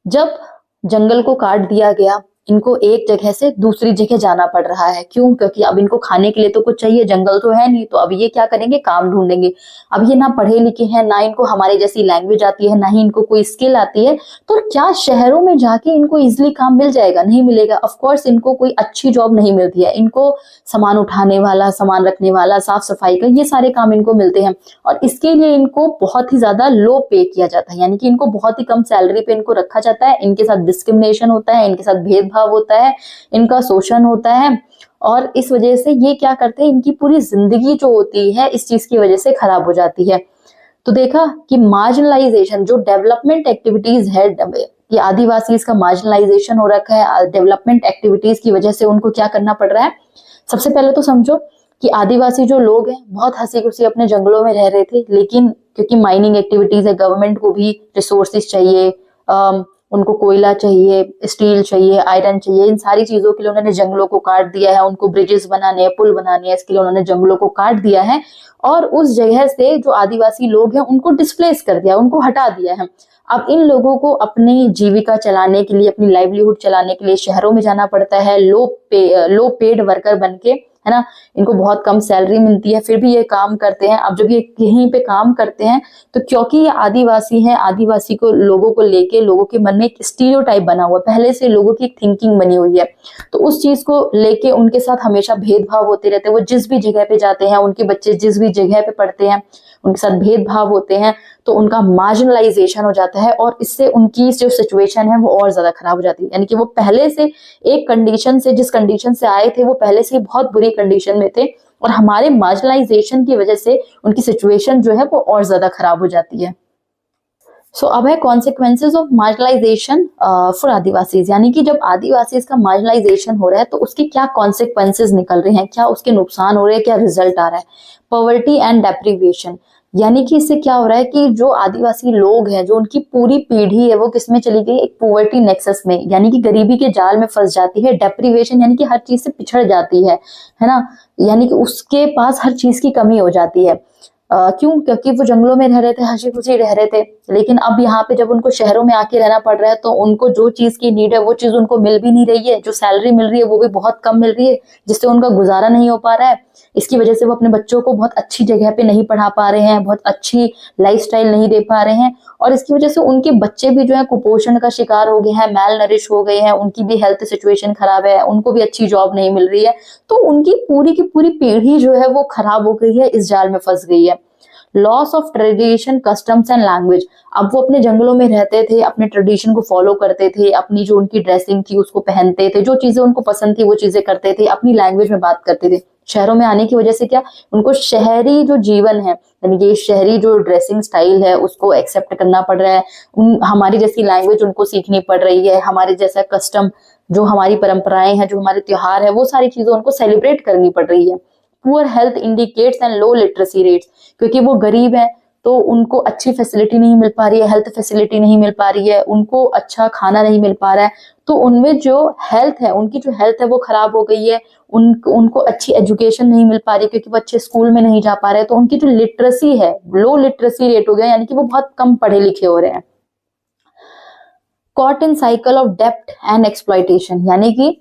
जब जंगल को काट दिया गया, इनको एक जगह से दूसरी जगह जाना पड़ रहा है। क्यों? क्योंकि अब इनको खाने के लिए तो कुछ चाहिए, जंगल तो है नहीं, तो अब ये क्या करेंगे, काम ढूंढेंगे। अब ये ना पढ़े लिखे हैं, ना इनको हमारे जैसी लैंग्वेज आती है, ना ही इनको कोई स्किल आती है, तो क्या शहरों में जाके इनको इजिली काम मिल जाएगा? नहीं मिलेगा। ऑफ कोर्स इनको कोई अच्छी जॉब नहीं मिलती है। इनको सामान उठाने वाला, सामान रखने वाला, साफ सफाई का, ये सारे काम इनको मिलते हैं, और इसके लिए इनको बहुत ही ज्यादा लो पे किया जाता है, यानी कि इनको बहुत ही कम सैलरी पे इनको रखा जाता है। इनके साथ डिस्क्रिमिनेशन होता है, इनके साथ भेदभाव भेदभाव होता है, इनका शोषण होता है, और इस वजह से ये क्या करते हैं, इनकी पूरी जिंदगी जो होती है इस चीज की वजह से खराब हो जाती है। तो देखा कि मार्जिनलाइजेशन जो डेवलपमेंट एक्टिविटीज है, ये आदिवासी का मार्जिनलाइजेशन हो रखा है, डेवलपमेंट एक्टिविटीज की वजह से उनको क्या करना पड़ रहा है। सबसे पहले तो समझो कि आदिवासी जो लोग हैं बहुत हंसी खुशी अपने जंगलों में रह रहे थे, लेकिन क्योंकि माइनिंग एक्टिविटीज है, गवर्नमेंट को भी रिसोर्सेज चाहिए, उनको कोयला चाहिए, स्टील चाहिए, आयरन चाहिए, इन सारी चीजों के लिए उन्होंने जंगलों को काट दिया है। उनको ब्रिजेस बनाने हैं, पुल बनाने हैं, इसके लिए उन्होंने जंगलों को काट दिया है, और उस जगह से जो आदिवासी लोग हैं उनको डिस्प्लेस कर दिया, उनको हटा दिया है। अब इन लोगों को अपनी जीविका चलाने के लिए, अपनी लाइवलीहुड चलाने के लिए शहरों में जाना पड़ता है, लो पेड वर्कर बन के, है ना। इनको बहुत कम सैलरी मिलती है, फिर भी ये काम करते हैं। अब जब ये यहीं पे काम करते हैं तो क्योंकि ये आदिवासी हैं, आदिवासी को लोगों को लेके लोगों के मन में एक स्टीरियोटाइप बना हुआ, पहले से लोगों की एक थिंकिंग बनी हुई है, तो उस चीज को लेके उनके साथ हमेशा भेदभाव होते रहते हैं। वो जिस भी जगह पे जाते हैं, उनके बच्चे जिस भी जगह पे पढ़ते हैं, उनके साथ भेदभाव होते हैं, तो उनका मार्जिनलाइजेशन हो जाता है, और इससे उनकी जो सिचुएशन है वो और ज्यादा खराब हो जाती है। यानी कि वो पहले से एक कंडीशन से, जिस कंडीशन से आए थे, वो पहले से बहुत बुरी कंडीशन में थे, और हमारे मार्जिनलाइजेशन की वजह से उनकी सिचुएशन जो है वो और ज्यादा खराब हो जाती है। सो अब है consequences of marginalisation for Adivasis, यानी कि जब आदिवासीज का मार्जिनलाइजेशन हो रहा है तो उसके क्या कॉन्सिक्वेंसेज निकल रहे हैं, क्या उसके नुकसान हो रहे हैं, क्या रिजल्ट आ रहा है। पॉवर्टी एंड डेप्रीवेशन, यानी कि इससे क्या हो रहा है कि जो आदिवासी लोग हैं, जो उनकी पूरी पीढ़ी है वो किसमें चली गई, एक पॉवर्टी नेक्सस में, यानी कि गरीबी के जाल में फंस जाती है। डेप्रीवेशन यानी कि हर चीज से पिछड़ जाती है ना, यानी कि उसके पास हर चीज की कमी हो जाती है। क्यों? क्योंकि वो जंगलों में रह रहे थे, हंसी खुशी रह रहे थे, लेकिन अब यहाँ पे जब उनको शहरों में आके रहना पड़ रहा है तो उनको जो चीज की नीड है वो चीज उनको मिल भी नहीं रही है, जो सैलरी मिल रही है वो भी बहुत कम मिल रही है, जिससे उनका गुजारा नहीं हो पा रहा है। इसकी वजह से वो अपने बच्चों को बहुत अच्छी जगह पे नहीं पढ़ा पा रहे हैं, बहुत अच्छी लाइफस्टाइल नहीं दे पा रहे हैं, और इसकी वजह से उनके बच्चे भी जो है कुपोषण का शिकार हो गए हैं, मैल नरिश हो गए हैं, उनकी भी हेल्थ सिचुएशन खराब है, उनको भी अच्छी जॉब नहीं मिल रही है, तो उनकी पूरी की पूरी पीढ़ी जो है वो खराब हो गई है, इस जाल में फंस गई है। Loss of tradition, customs and language, अब वो अपने जंगलों में रहते थे, अपने ट्रेडिशन को फॉलो करते थे, अपनी जो उनकी ड्रेसिंग थी उसको पहनते थे, जो चीजें उनको पसंद थी वो चीजें करते थे, अपनी लैंग्वेज में बात करते थे। शहरों में आने की वजह से क्या, उनको शहरी जो जीवन है, यानी कि शहरी जो ड्रेसिंग स्टाइल है उसको एक्सेप्ट करना पड़ रहा है, हमारी जैसी लैंग्वेज उनको सीखनी पड़ रही है, हमारे जैसा कस्टम, जो हमारी परंपराएं हैं, जो हमारे त्योहार है, वो सारी चीजें उनको सेलिब्रेट करनी पड़ रही है। Poor health indicates and low literacy rates, क्योंकि वो गरीब हैं तो उनको अच्छी फैसिलिटी नहीं मिल पा रही है, हेल्थ फैसिलिटी नहीं मिल पा रही है, उनको अच्छा खाना नहीं मिल पा रहा है, तो उनमें जो हेल्थ है, उनकी जो हेल्थ है वो खराब हो गई है, उनको अच्छी एजुकेशन नहीं मिल पा रही क्योंकि वो अच्छे स्कूल में नहीं जा पा रहे, तो उनकी जो लिटरेसी है, लो लिटरेसी रेट हो गया, यानी कि वो बहुत कम पढ़े लिखे हो रहे हैं। कॉट इन साइकिल ऑफ डेप्ट एंड एक्सप्लॉयटेशन, यानी कि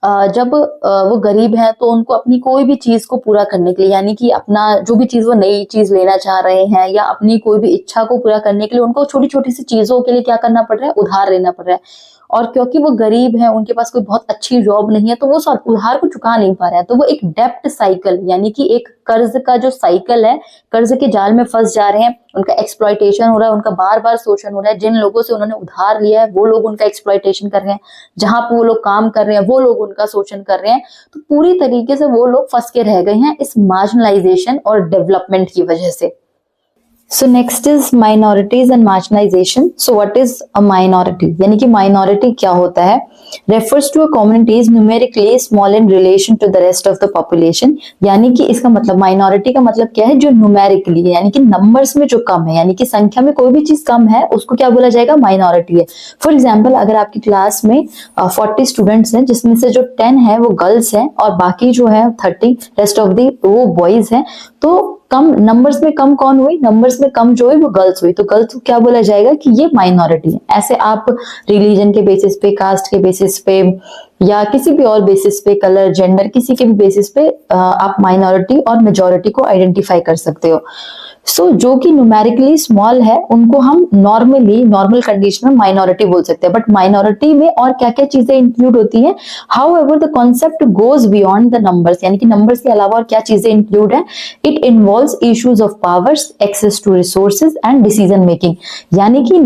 जब वो गरीब हैं तो उनको अपनी कोई भी चीज को पूरा करने के लिए, यानी कि अपना जो भी चीज वो नई चीज लेना चाह रहे हैं या अपनी कोई भी इच्छा को पूरा करने के लिए उनको छोटी छोटी सी चीजों के लिए क्या करना पड़ रहा है, उधार लेना पड़ रहा है। और क्योंकि वो गरीब हैं, उनके पास कोई बहुत अच्छी जॉब नहीं है, तो वो उधार को चुका नहीं पा रहे हैं, तो वो एक डेप्ट साइकिल, यानी कि एक कर्ज का जो साइकिल है, कर्ज के जाल में फंस जा रहे हैं, उनका एक्सप्लॉयटेशन हो रहा है, उनका बार बार शोषण हो रहा है। जिन लोगों से उन्होंने उधार लिया है वो लोग उनका एक्सप्लॉयटेशन कर रहे हैं, जहां पर वो लोग काम कर रहे हैं वो लोग उनका शोषण कर रहे हैं, तो पूरी तरीके से वो लोग फंस के रह गए हैं इस मार्जिनलाइजेशन और डेवलपमेंट की वजह से। So next is minorities and marginalization. So what is a minority? यानी कि minority क्या होता है? Refers to a community is numerically small in relation to the rest of the population. यानी कि इसका मतलब minority का मतलब क्या है? जो numerically है, यानी कि numbers में जो कम है, यानी कि संख्या में कोई भी चीज कम है उसको क्या बोला जाएगा? minority है। For example, अगर आपकी क्लास में 40 स्टूडेंट्स हैं जिसमें से जो 10 है वो गर्ल्स हैं और बाकी जो है 30 रेस्ट ऑफ दी वो बॉयज हैं, तो कम नंबर्स में कम कौन हुई? नंबर्स में कम जो हुई वो गर्ल्स हुई, तो गर्ल्स को क्या बोला जाएगा कि ये माइनॉरिटी है। ऐसे आप रिलीजन के बेसिस पे, कास्ट के बेसिस पे या किसी भी और बेसिस पे, कलर, जेंडर, किसी के भी बेसिस पे आप माइनॉरिटी और मेजॉरिटी को आइडेंटिफाई कर सकते हो। जो कि न्यूमेरिकली स्मॉल है उनको हम नॉर्मल कंडीशन में माइनॉरिटी बोल सकते हैं, बट माइनॉरिटी में और क्या क्या चीजें इंक्लूड होती हैं। How ever the concept goes beyond the numbers, यानी कि नंबर्स के अलावा और क्या चीजें इंक्लूड है। It involves issues of powers, access to resources and decision making, यानी कि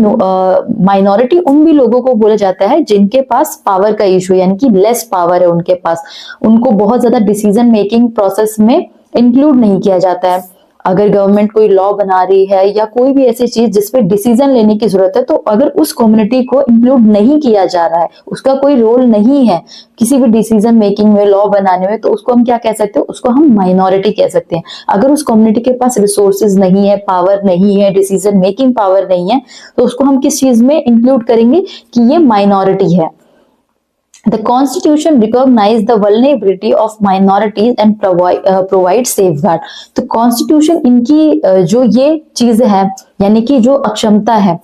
माइनॉरिटी उन भी लोगों को बोला जाता है जिनके पास पावर का इशू, यानी कि लेस पावर है उनके पास, उनको बहुत ज्यादा डिसीजन मेकिंग प्रोसेस में इंक्लूड नहीं किया जाता है। अगर गवर्नमेंट कोई लॉ बना रही है या कोई भी ऐसी चीज जिसपे डिसीजन लेने की जरूरत है, तो अगर उस कम्युनिटी को इंक्लूड नहीं किया जा रहा है, उसका कोई रोल नहीं है किसी भी डिसीजन मेकिंग में, लॉ बनाने में, तो उसको हम क्या कह सकते हैं, उसको हम माइनॉरिटी कह सकते हैं। अगर उस कम्युनिटी के पास रिसोर्सेज नहीं है, पावर नहीं है, डिसीजन मेकिंग पावर नहीं है, तो उसको हम किस चीज में इंक्लूड करेंगे कि ये माइनॉरिटी है। The Constitution recognize the vulnerability of minorities and provide safeguard। तो Constitution इनकी जो ये चीज है, यानी कि जो अक्षमता है,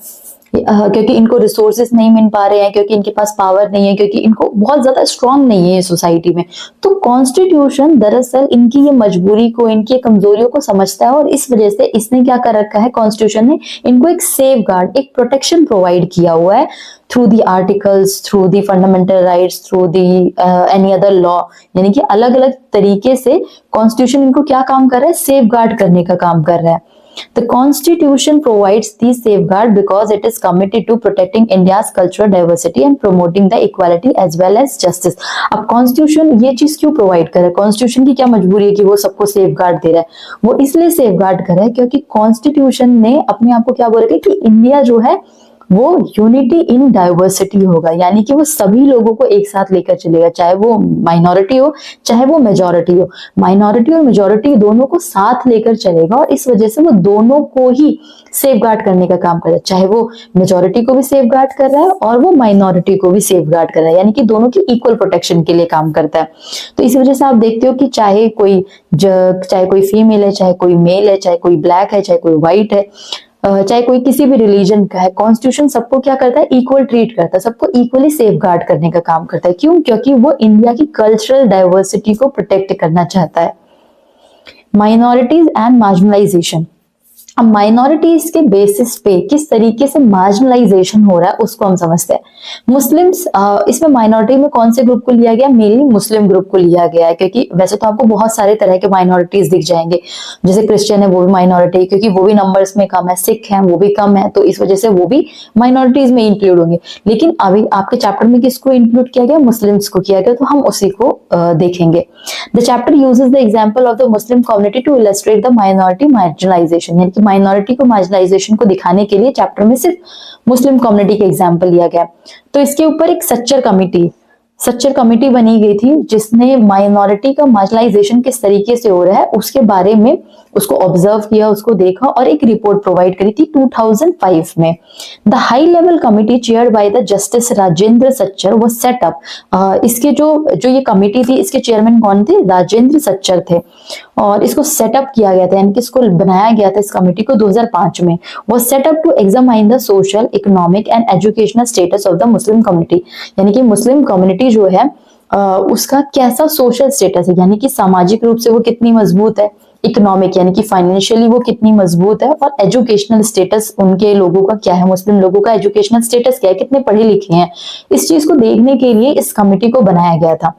क्योंकि इनको रिसोर्सेस नहीं मिल पा रहे हैं, क्योंकि इनके पास पावर नहीं है, क्योंकि इनको बहुत ज्यादा स्ट्रांग नहीं है सोसाइटी में, तो कॉन्स्टिट्यूशन दरअसल इनकी ये मजबूरी को, इनकी कमजोरियों को समझता है, और इस वजह से इसने क्या कर रखा है, कॉन्स्टिट्यूशन ने इनको एक सेफ गार्ड, एक प्रोटेक्शन प्रोवाइड किया हुआ है through the articles, through the fundamental rights, through the any other law, यानी कि अलग अलग तरीके से कॉन्स्टिट्यूशन इनको क्या काम कर रहा है, सेफ गार्ड करने का काम कर रहा है। The Constitution provides these safeguards because it is committed to protecting India's cultural diversity and promoting the equality as well as justice। अब Constitution ये चीज क्यों प्रोवाइड कर रहा है, Constitution की क्या मजबूरी है कि वो सबको सेफ गार्ड दे रहा है, वो इसलिए सेफ गार्ड कर रहा है क्योंकि Constitution ने अपने आप को क्या बोला कि इंडिया जो है वो यूनिटी इन डाइवर्सिटी होगा, यानी कि वो सभी लोगों को एक साथ लेकर चलेगा, चाहे वो माइनॉरिटी हो चाहे वो मेजॉरिटी हो, माइनॉरिटी और मेजॉरिटी दोनों को साथ लेकर चलेगा, और इस वजह से वो दोनों को ही सेफ गार्ड करने का काम कर रहा है, चाहे वो मेजॉरिटी को भी सेफ गार्ड कर रहा है और वो माइनॉरिटी को भी सेफ गार्ड कर रहा है, यानी कि दोनों की इक्वल प्रोटेक्शन के लिए काम करता है। तो इस वजह से आप देखते हो कि चाहे कोई फीमेल है, चाहे कोई मेल है, चाहे कोई ब्लैक है, चाहे कोई व्हाइट है, चाहे कोई किसी भी रिलीजन का है, कॉन्स्टिट्यूशन सबको क्या करता है, इक्वल ट्रीट करता है, सबको इक्वली सेफ गार्ड करने का काम करता है। क्यों? क्योंकि वो इंडिया की कल्चरल डाइवर्सिटी को प्रोटेक्ट करना चाहता है। माइनॉरिटीज एंड मार्जिनलाइजेशन, अब माइनॉरिटीज के बेसिस पे किस तरीके से मार्जिनलाइजेशन हो रहा है उसको हम समझते हैं। मुस्लिम्स, इसमें माइनॉरिटी में कौन से ग्रुप को लिया गया, मेनली मुस्लिम ग्रुप को लिया गया है, क्योंकि वैसे तो आपको बहुत सारे तरह के माइनॉरिटीज दिख जाएंगे, जैसे क्रिश्चियन है वो भी माइनॉरिटी, क्योंकि वो भी नंबर्स में कम है, सिख है वो भी कम है, तो इस वजह से वो भी माइनॉरिटीज में इंक्लूड होंगे। लेकिन अभी आपके चैप्टर में किसको इंक्लूड किया गया, मुस्लिम्स को किया गया, तो हम उसी को देखेंगे। The chapter uses the example of the Muslim community to illustrate the minority marginalization, यानी कि माइनॉरिटी को मार्जिनलाइजेशन को दिखाने के लिए चैप्टर में सिर्फ मुस्लिम कम्युनिटी का एग्जांपल लिया गया। तो इसके ऊपर एक सच्चर कमेटी बनी गई थी, जिसने माइनॉरिटी का मार्जिनलाइजेशन किस तरीके से हो रहा है उसके बारे में उसको ऑब्जर्व किया, उसको देखा और एक रिपोर्ट प्रोवाइड करी थी 2005 में। The high level committee chaired by the justice Rajendra Sachar वो सेट अप, इसके जो ये कमिटी थी, इसके चेयरमैन कौन थे, राजेंद्र सच्चर थे, और इसको सेटअप किया गया था, यानी कि इसको बनाया गया था इस कमिटी को 2005 में। वो set up to examine the social, economic and educational status of the Muslim community, यानी कि मुस्लिम कम्युनिटी जो है उसका कैसा सोशल स्टेटस है, यानी कि सामाजिक रूप से वो कितनी मजबूत है, इकोनॉमिक यानी कि फाइनेंशियली वो कितनी मजबूत है, और एजुकेशनल स्टेटस उनके लोगों का क्या है, मुस्लिम लोगों का एजुकेशनल स्टेटस क्या है, कितने पढ़े लिखे हैं, इस चीज को देखने के लिए इस कमिटी को बनाया गया था।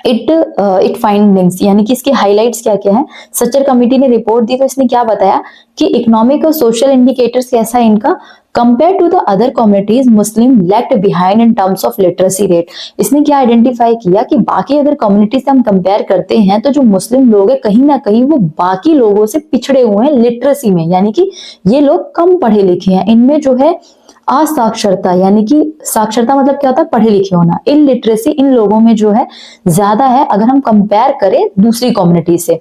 इट फाइंडिंग्स, यानी कि इसके हाइलाइट्स क्या क्या है, सच्चर कमेटी ने रिपोर्ट दी तो इसने क्या बताया कि इकोनॉमिक और सोशल इंडिकेटर्स कैसा है इनका, compare to the other communities Muslim left behind in terms of literacy rate. इसने क्या आइडेंटिफाई किया कि बाकी अदर कम्युनिटी से हम कंपेयर करते हैं तो जो मुस्लिम लोग हैं कहीं ना कहीं वो बाकी लोगों से पिछड़े हुए हैं लिटरेसी में, यानी कि ये लोग कम पढ़े लिखे हैं, इनमें जो है असाक्षरता, यानी कि साक्षरता मतलब क्या होता है, पढ़े लिखे होना, इलिटरेसी इन लोगों में जो है ज्यादा है अगर हम कंपेयर करें दूसरी कम्युनिटी से।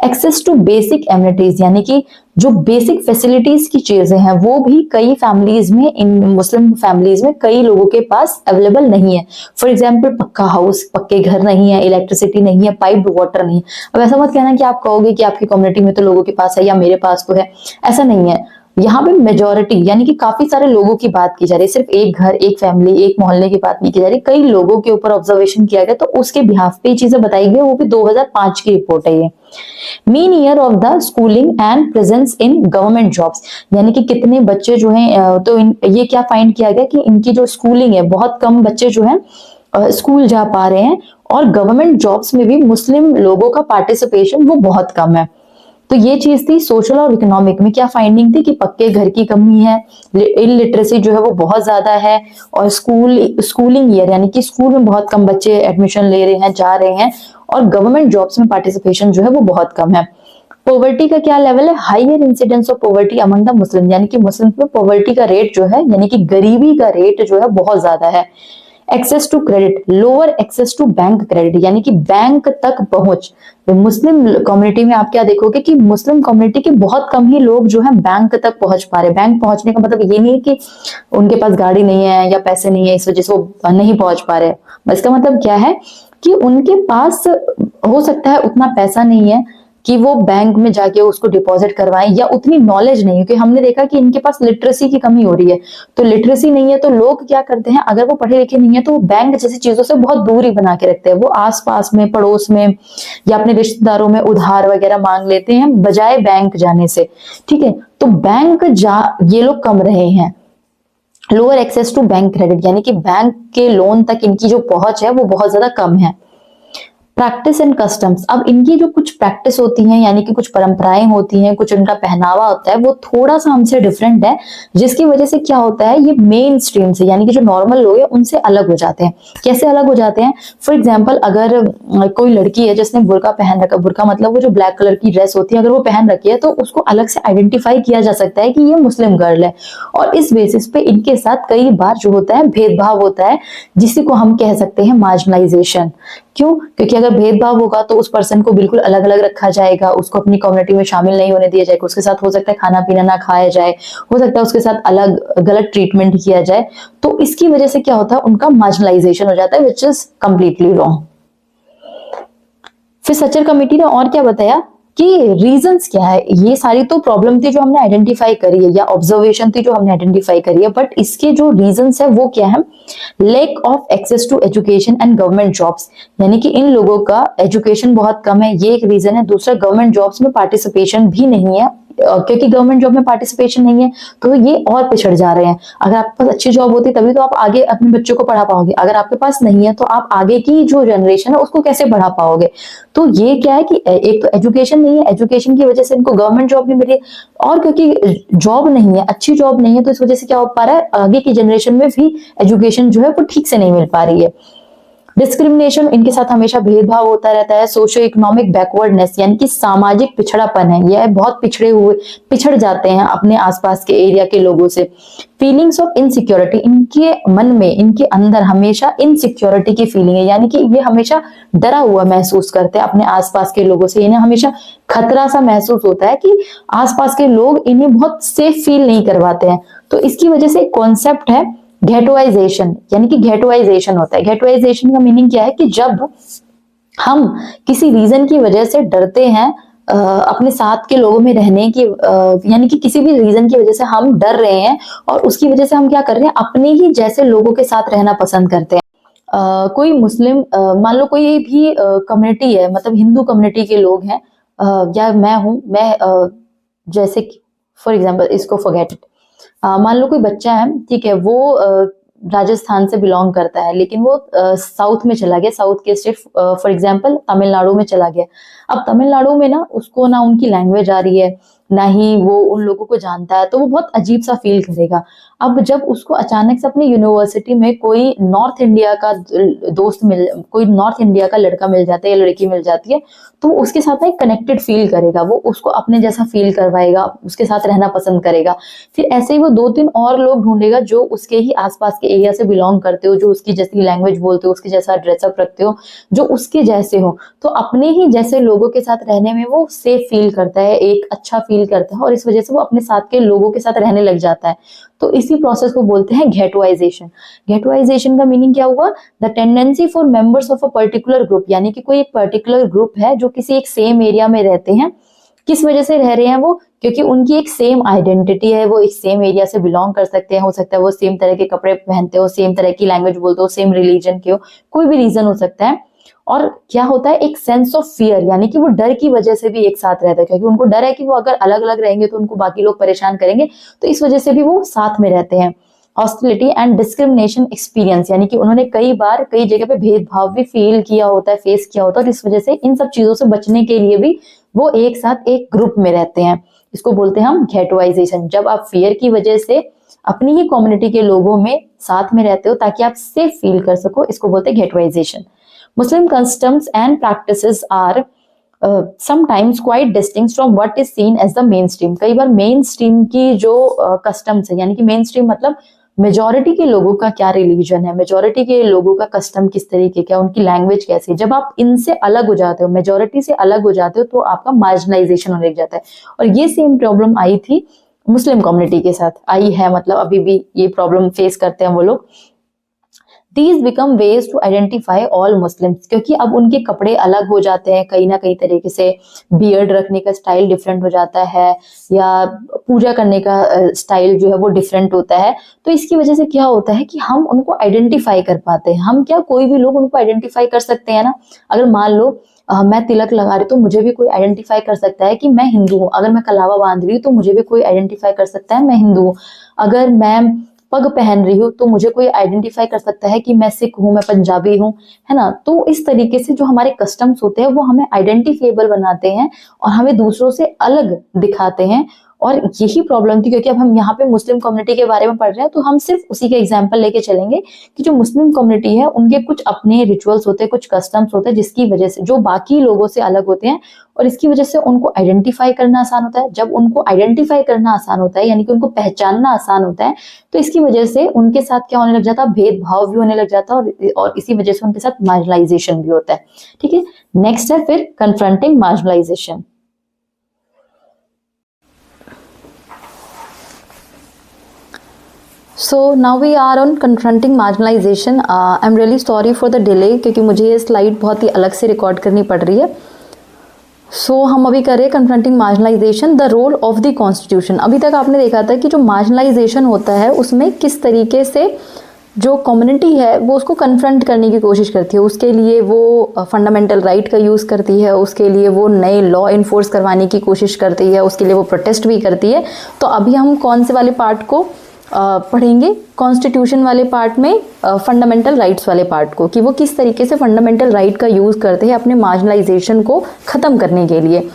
एक्सेस टू बेसिक एमिनिटीज, यानी कि जो बेसिक फैसिलिटीज की चीजें हैं वो भी कई फैमिलीज में, इन मुस्लिम फैमिलीज में कई लोगों के पास अवेलेबल नहीं है। फॉर एग्जाम्पल पक्का हाउस, पक्के घर नहीं है, इलेक्ट्रिसिटी नहीं है, पाइप्ड वाटर नहीं है। अब ऐसा मत कहना कि आप कहोगे कि आपकी कम्युनिटी में तो लोगों के पास है या मेरे पास तो है, ऐसा नहीं है। यहाँ पे मेजोरिटी यानी कि काफी सारे लोगों की बात की जा रही है, सिर्फ एक घर, एक फैमिली, एक मोहल्ले की बात नहीं की जा रही, कई लोगों के ऊपर ऑब्जर्वेशन किया गया, तो उसके बिहाफ पे ये चीजें बताई गई। वो भी 2005 की रिपोर्ट है ये। Mean year of the schooling and presence in government jobs, यानी कि कितने बच्चे जो हैं, तो ये क्या फाइंड किया गया कि इनकी जो स्कूलिंग है, बहुत कम बच्चे जो हैं स्कूल जा पा रहे हैं, और गवर्नमेंट जॉब्स में भी मुस्लिम लोगों का पार्टिसिपेशन वो बहुत कम है। तो ये चीज थी। सोशल और इकोनॉमिक में क्या फाइंडिंग थी कि पक्के घर की कमी है, इलिटरेसी जो है वो बहुत ज्यादा है, और स्कूलिंग ईयर यानी कि स्कूल में बहुत कम बच्चे एडमिशन ले रहे हैं, जा रहे हैं, और गवर्नमेंट जॉब्स में पार्टिसिपेशन जो है वो बहुत कम है। पॉवर्टी का क्या लेवल है? Higher incidence of poverty among the Muslim, यानी कि मुस्लिम में पॉवर्टी का रेट जो है, यानी कि गरीबी का रेट जो है बहुत ज्यादा है। Access to credit, lower access to bank credit, यानी कि बैंक तक पहुंच। तो मुस्लिम कम्युनिटी में आप क्या देखोगे कि मुस्लिम कम्युनिटी के बहुत कम ही लोग जो है बैंक तक पहुंच पा रहे। बैंक पहुंचने का मतलब ये नहीं है कि उनके पास गाड़ी नहीं है या पैसे नहीं है इस वजह से वो नहीं पहुंच पा रहे। इसका मतलब क्या है कि उनके पास हो सकता है उतना पैसा नहीं है कि वो बैंक में जाके उसको डिपॉजिट करवाएं, या उतनी नॉलेज नहीं है, क्योंकि हमने देखा कि इनके पास लिटरेसी की कमी हो रही है। तो लिटरेसी नहीं है तो लोग क्या करते हैं, अगर वो पढ़े लिखे नहीं है तो वो बैंक जैसी चीजों से बहुत दूरी बना के रखते हैं। वो आसपास में, पड़ोस में, या अपने रिश्तेदारों में उधार वगैरह मांग लेते हैं बजाय बैंक जाने से। ठीक है, तो बैंक ये लोग कम रहे हैं। Lower access to bank credit, यानी कि बैंक के लोन तक इनकी जो पहुंच है वो बहुत ज्यादा कम है। प्रैक्टिस एंड कस्टम्स, अब इनकी जो कुछ प्रैक्टिस होती हैं, यानी कि कुछ परंपराएं होती हैं, कुछ उनका पहनावा होता है, वो थोड़ा सा हमसे डिफरेंट है, जिसकी वजह से क्या होता है, ये मेन स्ट्रीम से यानी कि जो नॉर्मल लोग हैं उनसे अलग हो जाते हैं। कैसे अलग हो जाते हैं? फॉर एग्जाम्पल, अगर कोई लड़की है जिसने बुर्का पहन रखा, बुर्का मतलब वो जो ब्लैक कलर की ड्रेस होती है, अगर वो पहन रखी है तो उसको अलग से आइडेंटिफाई किया जा सकता है कि ये मुस्लिम गर्ल है, और इस बेसिस पे इनके साथ कई बार जो होता है भेदभाव होता है, जिसी को हम कह सकते हैं मार्जिनलाइजेशन। क्यों? क्योंकि अगर भेदभाव होगा तो उस पर्सन को बिल्कुल अलग अलग रखा जाएगा, उसको अपनी कम्युनिटी में शामिल नहीं होने दिया जाएगा, उसके साथ हो सकता है खाना पीना ना खाया जाए, हो सकता है उसके साथ अलग गलत ट्रीटमेंट किया जाए। तो इसकी वजह से क्या होता है, उनका मार्जिनलाइजेशन हो जाता है, विच इज कंप्लीटली रॉन्ग। फिर सचर कमेटी ने और क्या बताया कि रीजंस क्या है। ये सारी तो प्रॉब्लम थी जो हमने आइडेंटिफाई करी है, या ऑब्जर्वेशन थी जो हमने आइडेंटिफाई करी है, बट इसके जो रीजंस है वो क्या है? Lack of access to education and government jobs, यानी कि इन लोगों का एजुकेशन बहुत कम है, ये एक रीजन है। दूसरा, गवर्नमेंट जॉब्स में पार्टिसिपेशन भी नहीं है, क्योंकि गवर्नमेंट जॉब में पार्टिसिपेशन नहीं है तो ये और पिछड़ जा रहे हैं। अगर आपके पास अच्छी जॉब होती तभी तो आप आगे अपने बच्चों को पढ़ा पाओगे, अगर आपके पास नहीं है तो आप आगे की जो जनरेशन है उसको कैसे पढ़ा पाओगे? तो ये क्या है कि एक तो एजुकेशन नहीं है, एजुकेशन की वजह से इनको गवर्नमेंट जॉब नहीं मिल रही, और क्योंकि जॉब नहीं है, अच्छी जॉब नहीं है, तो इस वजह से क्या हो पा रहा है, आगे की जनरेशन में भी एजुकेशन जो है वो ठीक से नहीं मिल पा रही है। डिस्क्रिमिनेशन, इनके साथ हमेशा भेदभाव होता रहता है। सोशियो इकोनॉमिक बैकवर्डनेस, यानी कि सामाजिक पिछड़ापन है, यह बहुत पिछड़ जाते हैं अपने आसपास के एरिया के लोगों से। फीलिंग्स ऑफ इनसिक्योरिटी, इनके मन में, इनके अंदर हमेशा इनसिक्योरिटी की फीलिंग है, यानी कि ये हमेशा डरा हुआ महसूस करते हैं अपने आसपास के लोगों से। इन्हें हमेशा खतरा सा महसूस होता है कि आसपास के लोग इन्हें बहुत सेफ फील नहीं करवाते हैं। तो इसकी वजह से कॉन्सेप्ट है घेटोइजेशन, यानी कि घेटोइजेशन होता है। घेटोइजेशन का मीनिंग क्या है कि जब हम किसी रीजन की वजह से डरते हैं, अपने साथ के लोगों में रहने की, यानी कि किसी भी रीजन की वजह से हम डर रहे हैं, और उसकी वजह से हम क्या कर रहे हैं, अपने ही जैसे लोगों के साथ रहना पसंद करते हैं। कोई मुस्लिम, मान लो कोई भी कम्युनिटी है, मतलब हिंदू कम्युनिटी के लोग हैं, या मैं हूं, मैं जैसे फॉर एग्जाम्पल, इसको फॉरगेट इट, मान लो कोई बच्चा है, ठीक है, वो राजस्थान से बिलोंग करता है, लेकिन वो साउथ में चला गया, साउथ के स्टेट फॉर एग्जांपल तमिलनाडु में चला गया। अब तमिलनाडु में ना उसको ना उनकी लैंग्वेज आ रही है, ना ही वो उन लोगों को जानता है, तो वो बहुत अजीब सा फील करेगा। अब जब उसको अचानक से अपनी यूनिवर्सिटी में कोई नॉर्थ इंडिया का कोई नॉर्थ इंडिया का लड़का मिल जाता है या लड़की मिल जाती है, तो उसके साथ एक कनेक्टेड फील करेगा, वो उसको अपने जैसा फील करवाएगा, उसके साथ रहना पसंद करेगा। फिर ऐसे ही वो 2-3 और लोग ढूंढेगा जो उसके ही आसपास के एरिया से बिलोंग करते हो, जो उसकी जैसी लैंग्वेज बोलते हो, उसके जैसा ड्रेसअप रखते हो, जो उसके जैसे हो। तो अपने ही जैसे लोगों के साथ रहने में वो सेफ फील करता है, एक अच्छा फील करता है, और इस वजह से वो अपने साथ के लोगों के साथ रहने लग जाता है। तो इसी प्रोसेस को बोलते हैं घेटोइजेशन। घेटोइजेशन का मीनिंग क्या हुआ? The tendency for members of a particular group, यानी कि कोई एक पर्टिकुलर ग्रुप है जो किसी एक सेम एरिया में रहते हैं। किस वजह से रह रहे हैं वो? क्योंकि उनकी एक सेम आइडेंटिटी है, वो एक सेम एरिया से बिलोंग कर सकते हैं, हो सकता है वो सेम तरह के कपड़े पहनते हो, सेम तरह की लैंग्वेज बोलते हो, सेम रिलीजन के हो, कोई भी रीजन हो सकता है। और क्या होता है, एक सेंस ऑफ फियर, यानी कि वो डर की वजह से भी एक साथ रहते हैं, क्योंकि उनको डर है कि वो अगर अलग अलग रहेंगे तो उनको बाकी लोग परेशान करेंगे, तो इस वजह से भी वो साथ में रहते हैं। हॉस्टिलिटी एंड डिस्क्रिमिनेशन एक्सपीरियंस, यानी कि उन्होंने कई बार कई जगह पे भेदभाव भी फील किया होता है, फेस किया होता है, और इस वजह से इन सब चीजों से बचने के लिए भी वो एक साथ एक ग्रुप में रहते हैं। इसको बोलते हैं हम घेटोइजेशन। जब आप फियर की वजह से अपनी ही कम्युनिटी के लोगों में साथ में रहते हो ताकि आप सेफ फील कर सको, इसको बोलते हैं ghettoization. Muslim customs and practices are sometimes quite distinct from what is seen as the mainstream. कई बार मेन स्ट्रीम की जो कस्टम्स है, यानी कि मेन स्ट्रीम मतलब मेजोरिटी के लोगों का क्या रिलीजन है, मेजोरिटी के लोगों का कस्टम किस तरीके का, उनकी लैंग्वेज कैसी, जब आप इनसे अलग हो जाते हो, मेजोरिटी से अलग हो जाते हो, तो आपका मार्जिनलाइजेशन होने लग जाता है। और ये सेम प्रॉब्लम आई थी मुस्लिम कम्युनिटी के साथ, आई है, मतलब अभी भी ये प्रॉब्लम फेस करते हैं वो लोग। These become ways to identify all Muslims, क्योंकि अब उनके कपड़े अलग हो जाते हैं कहीं ना कहीं तरीके से, बियर्ड रखने का स्टाइल डिफरेंट हो जाता है, या पूजा करने का स्टाइल जो है वो डिफरेंट होता है। तो इसकी वजह से क्या होता है कि हम उनको आइडेंटिफाई कर पाते हैं। हम क्या, कोई भी लोग उनको आइडेंटिफाई कर सकते हैं ना। अगर मान लो मैं तिलक लगा रही हूँ तो मुझे भी कोई आइडेंटिफाई कर सकता है कि मैं हिंदू हूँ। अगर मैं कलावा बांध रही हूँ तो मुझे भी कोई आइडेंटिफाई कर सकता है मैं हिंदू हूँ। अगर मैं पग पहन रही हूँ तो मुझे कोई आइडेंटिफाई कर सकता है कि मैं सिख हूँ, मैं पंजाबी हूँ, है ना। तो इस तरीके से जो हमारे कस्टम्स होते हैं वो हमें आइडेंटिफिएबल बनाते हैं और हमें दूसरों से अलग दिखाते हैं। और यही प्रॉब्लम थी, क्योंकि अब हम यहाँ पे मुस्लिम कम्युनिटी के बारे में पढ़ रहे हैं, तो हम सिर्फ उसी के एग्जाम्पल लेके चलेंगे कि जो मुस्लिम कम्युनिटी है उनके कुछ अपने रिचुअल्स होते हैं, कुछ कस्टम्स होते हैं, जिसकी वजह से जो बाकी लोगों से अलग होते हैं, और इसकी वजह से उनको आइडेंटिफाई करना आसान होता है। जब उनको आइडेंटिफाई करना आसान होता है, यानी कि उनको पहचानना आसान होता है, तो इसकी वजह से उनके साथ क्या होने लग जाता है, भेदभाव भी होने लग जाता है, और इसी वजह से उनके साथ मार्जिनलाइजेशन भी होता है। ठीक है, नेक्स्ट है फिर confronting marginalization. So now we are on confronting marginalization. I am really sorry for the delay, क्योंकि मुझे ये स्लाइड बहुत ही अलग से रिकॉर्ड करनी पड़ रही है। सो हम अभी कर रहे हैं confronting marginalization, the role of the constitution. अभी तक आपने देखा था कि जो मार्जिनलाइजेशन होता है उसमें किस तरीके से जो कम्युनिटी है वो उसको कन्फ्रंट करने की कोशिश करती है, उसके लिए वो फंडामेंटल राइट का यूज़ करती है, उसके लिए वो नए लॉ इन्फोर्स करवाने की कोशिश करती है, उसके लिए वो प्रोटेस्ट भी करती है। तो अभी हम कौन से वाले पार्ट को पढ़ेंगे, कॉन्स्टिट्यूशन वाले पार्ट में फंडामेंटल राइट्स वाले पार्ट को, कि वो किस तरीके से फंडामेंटल राइट का यूज़ करते हैं अपने मार्जिनलाइजेशन को ख़त्म करने के लिए।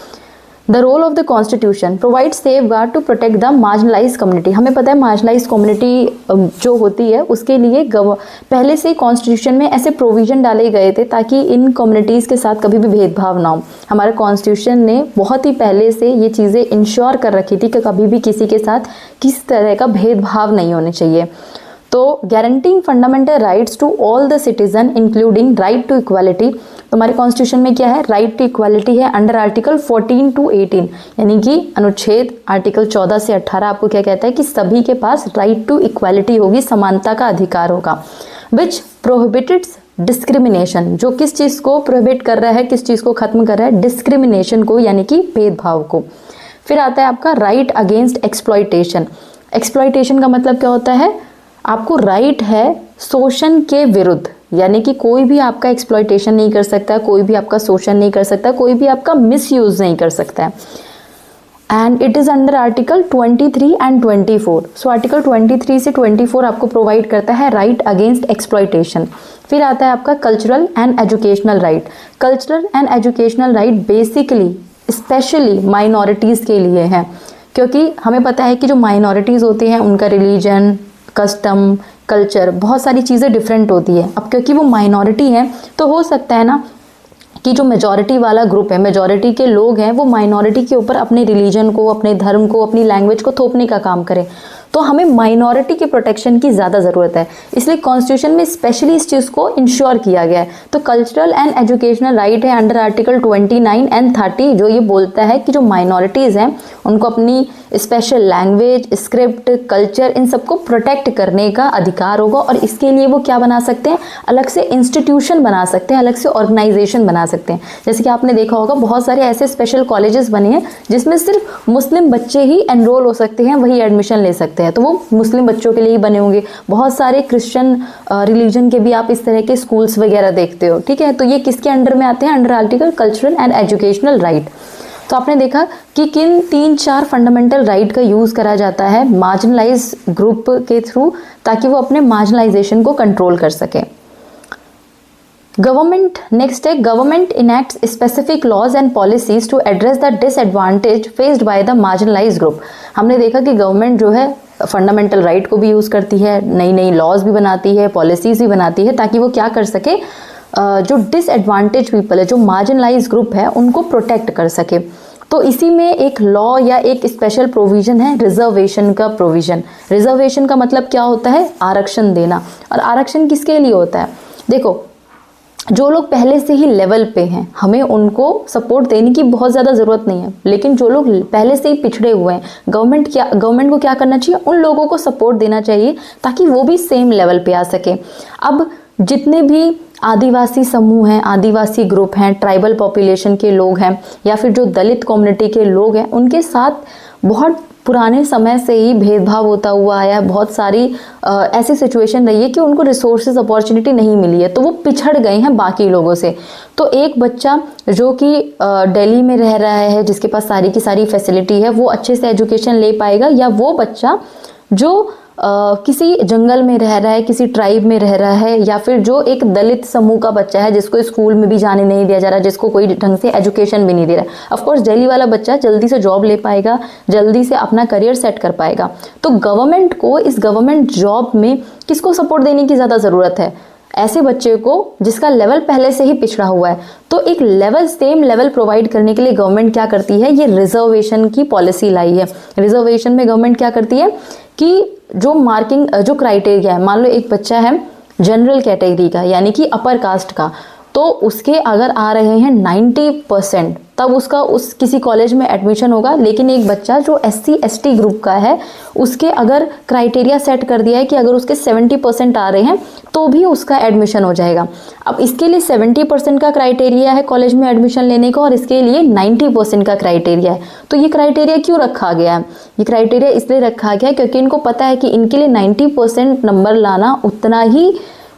The role of the constitution provide safeguard to protect the marginalize community. हमें पता है मार्जिनलाइज कम्युनिटी जो होती है उसके लिए पहले से कॉन्स्टिट्यूशन में ऐसे प्रोविजन डाले गए थे ताकि इन कम्युनिटीज़ के साथ कभी भी भेदभाव ना हो। हमारे कॉन्स्टिट्यूशन ने बहुत ही पहले से ये चीज़ें इंश्योर कर रखी थी कि कभी भी किसी के साथ किस तरह का भेदभाव नहीं होने चाहिए। तो guaranteeing fundamental rights to all the citizen including right to equality. तो हमारे कॉन्स्टिट्यूशन में क्या है, राइट टू इक्वालिटी है अंडर आर्टिकल 14 to 18, यानी कि अनुच्छेद आर्टिकल 14 से 18 आपको क्या कहता है कि सभी के पास राइट टू इक्वालिटी होगी, समानता का अधिकार होगा। विच प्रोहिबिटेड्स डिस्क्रिमिनेशन, जो किस चीज़ को प्रोहिबिट कर रहा है, किस चीज़ को खत्म कर रहा है, डिस्क्रिमिनेशन को, यानी कि भेदभाव को। फिर आता है आपका राइट अगेंस्ट एक्सप्लॉयटेशन। एक्सप्लॉयटेशन का मतलब क्या होता है, आपको राइट है शोषण के विरुद्ध, यानी कि कोई भी आपका एक्सप्लॉयटेशन नहीं कर सकता, कोई भी आपका शोषण नहीं कर सकता, कोई भी आपका मिसयूज नहीं कर सकता है। And it is under article 23 and 24। So article 23 से 24 आपको प्रोवाइड करता है राइट अगेंस्ट एक्सप्लॉयटेशन। फिर आता है आपका cultural and educational right. Cultural and educational right basically specially minorities के लिए है, क्योंकि हमें पता है कि जो माइनॉरिटीज़ होती हैं उनका रिलीजन, कस्टम, कल्चर, बहुत सारी चीज़ें डिफरेंट होती है। अब क्योंकि वो माइनॉरिटी हैं तो हो सकता है ना कि जो मेजॉरिटी वाला ग्रुप है, मेजॉरिटी के लोग हैं, वो माइनॉरिटी के ऊपर अपने रिलीजन को, अपने धर्म को, अपनी लैंग्वेज को थोपने का काम करें। तो हमें माइनॉरिटी के प्रोटेक्शन की ज़्यादा ज़रूरत है, इसलिए कॉन्स्टिट्यूशन में स्पेशली इस चीज़ को इंश्योर किया गया है। तो कल्चरल एंड एजुकेशनल राइट है अंडर आर्टिकल 29 एंड 30, जो ये बोलता है कि जो माइनॉरिटीज़ हैं उनको अपनी स्पेशल लैंग्वेज, स्क्रिप्ट, कल्चर, इन सबको प्रोटेक्ट करने का अधिकार होगा। और इसके लिए वो क्या बना सकते हैं, अलग से इंस्टीट्यूशन बना सकते हैं, अलग से ऑर्गेनाइजेशन बना सकते हैं। जैसे कि आपने देखा होगा बहुत सारे ऐसे स्पेशल कॉलेजेस बने हैं जिसमें सिर्फ मुस्लिम बच्चे ही एनरोल हो सकते हैं, वही एडमिशन ले सकते हैं, तो वो मुस्लिम बच्चों के लिए ही बने होंगे। बहुत सारे क्रिश्चियन रिलीजन के भी आप इस तरह के स्कूल्स वगैरह देखते हो, ठीक है। तो ये किसके अंडर में आते हैं, under article cultural and educational right. तो आपने देखा कि किन 3-4 फंडामेंटल राइट का यूज़ करा जाता है मार्जिनलाइज ग्रुप के थ्रू, ताकि वो अपने मार्जिनलाइजेशन को कंट्रोल कर सके। गवर्नमेंट, नेक्स्ट है, government enacts specific laws and policies to address the disadvantage faced by the marginalise group. हमने देखा कि गवर्नमेंट जो है फंडामेंटल राइट को भी यूज़ करती है, नई नई लॉज भी बनाती है, पॉलिसीज भी बनाती है, ताकि वो क्या कर सके, जो डिसएडवांटेज पीपल है, जो मार्जिनलाइज ग्रुप है, उनको प्रोटेक्ट कर सके। तो इसी में एक लॉ या एक स्पेशल प्रोविजन है रिजर्वेशन का प्रोविजन। रिजर्वेशन का मतलब क्या होता है, आरक्षण देना। और आरक्षण किसके लिए होता है, देखो जो लोग पहले से ही लेवल पे हैं हमें उनको सपोर्ट देने की बहुत ज़्यादा ज़रूरत नहीं है, लेकिन जो लोग पहले से ही पिछड़े हुए हैं, गवर्नमेंट को क्या करना चाहिए, उन लोगों को सपोर्ट देना चाहिए ताकि वो भी सेम लेवल पे आ सके। अब जितने भी आदिवासी समूह हैं, आदिवासी ग्रुप हैं, ट्राइबल पॉपुलेशन के लोग हैं, या फिर जो दलित कम्युनिटी के लोग हैं, उनके साथ बहुत पुराने समय से ही भेदभाव होता हुआ आया। बहुत सारी ऐसी सिचुएशन रही है कि उनको रिसोर्सेज, अपॉर्चुनिटी नहीं मिली है, तो वो पिछड़ गए हैं बाकी लोगों से। तो एक बच्चा जो कि दिल्ली में रह रहा है, जिसके पास सारी की सारी फैसिलिटी है, वो अच्छे से एजुकेशन ले पाएगा, या वो बच्चा जो किसी जंगल में रह रहा है, किसी ट्राइब में रह रहा है, या फिर जो एक दलित समूह का बच्चा है जिसको स्कूल में भी जाने नहीं दिया जा रहा, जिसको कोई ढंग से एजुकेशन भी नहीं दे रहा, ऑफ कोर्स दिल्ली वाला बच्चा जल्दी से जॉब ले पाएगा, जल्दी से अपना करियर सेट कर पाएगा। तो गवर्नमेंट को इस गवर्नमेंट जॉब में किसको सपोर्ट देने की ज़्यादा ज़रूरत है, ऐसे बच्चे को जिसका लेवल पहले से ही पिछड़ा हुआ है। तो एक लेवल, सेम लेवल प्रोवाइड करने के लिए गवर्नमेंट क्या करती है, ये रिजर्वेशन की पॉलिसी लाई है। रिजर्वेशन में गवर्नमेंट क्या करती है कि जो मार्किंग, जो क्राइटेरिया है, मान लो एक बच्चा है जनरल कैटेगरी का, यानी कि अपर कास्ट का, तो उसके अगर आ रहे हैं 90%, तब उसका उस किसी कॉलेज में एडमिशन होगा। लेकिन एक बच्चा जो SC ST ग्रुप का है, उसके अगर क्राइटेरिया सेट कर दिया है कि अगर उसके 70% आ रहे हैं तो भी उसका एडमिशन हो जाएगा। अब इसके लिए 70% का क्राइटेरिया है कॉलेज में एडमिशन लेने का, और इसके लिए 90% का क्राइटेरिया है। तो ये क्राइटेरिया क्यों रखा गया है, ये क्राइटेरिया इसलिए रखा गया है क्योंकि इनको पता है कि इनके लिए 90% नंबर लाना उतना ही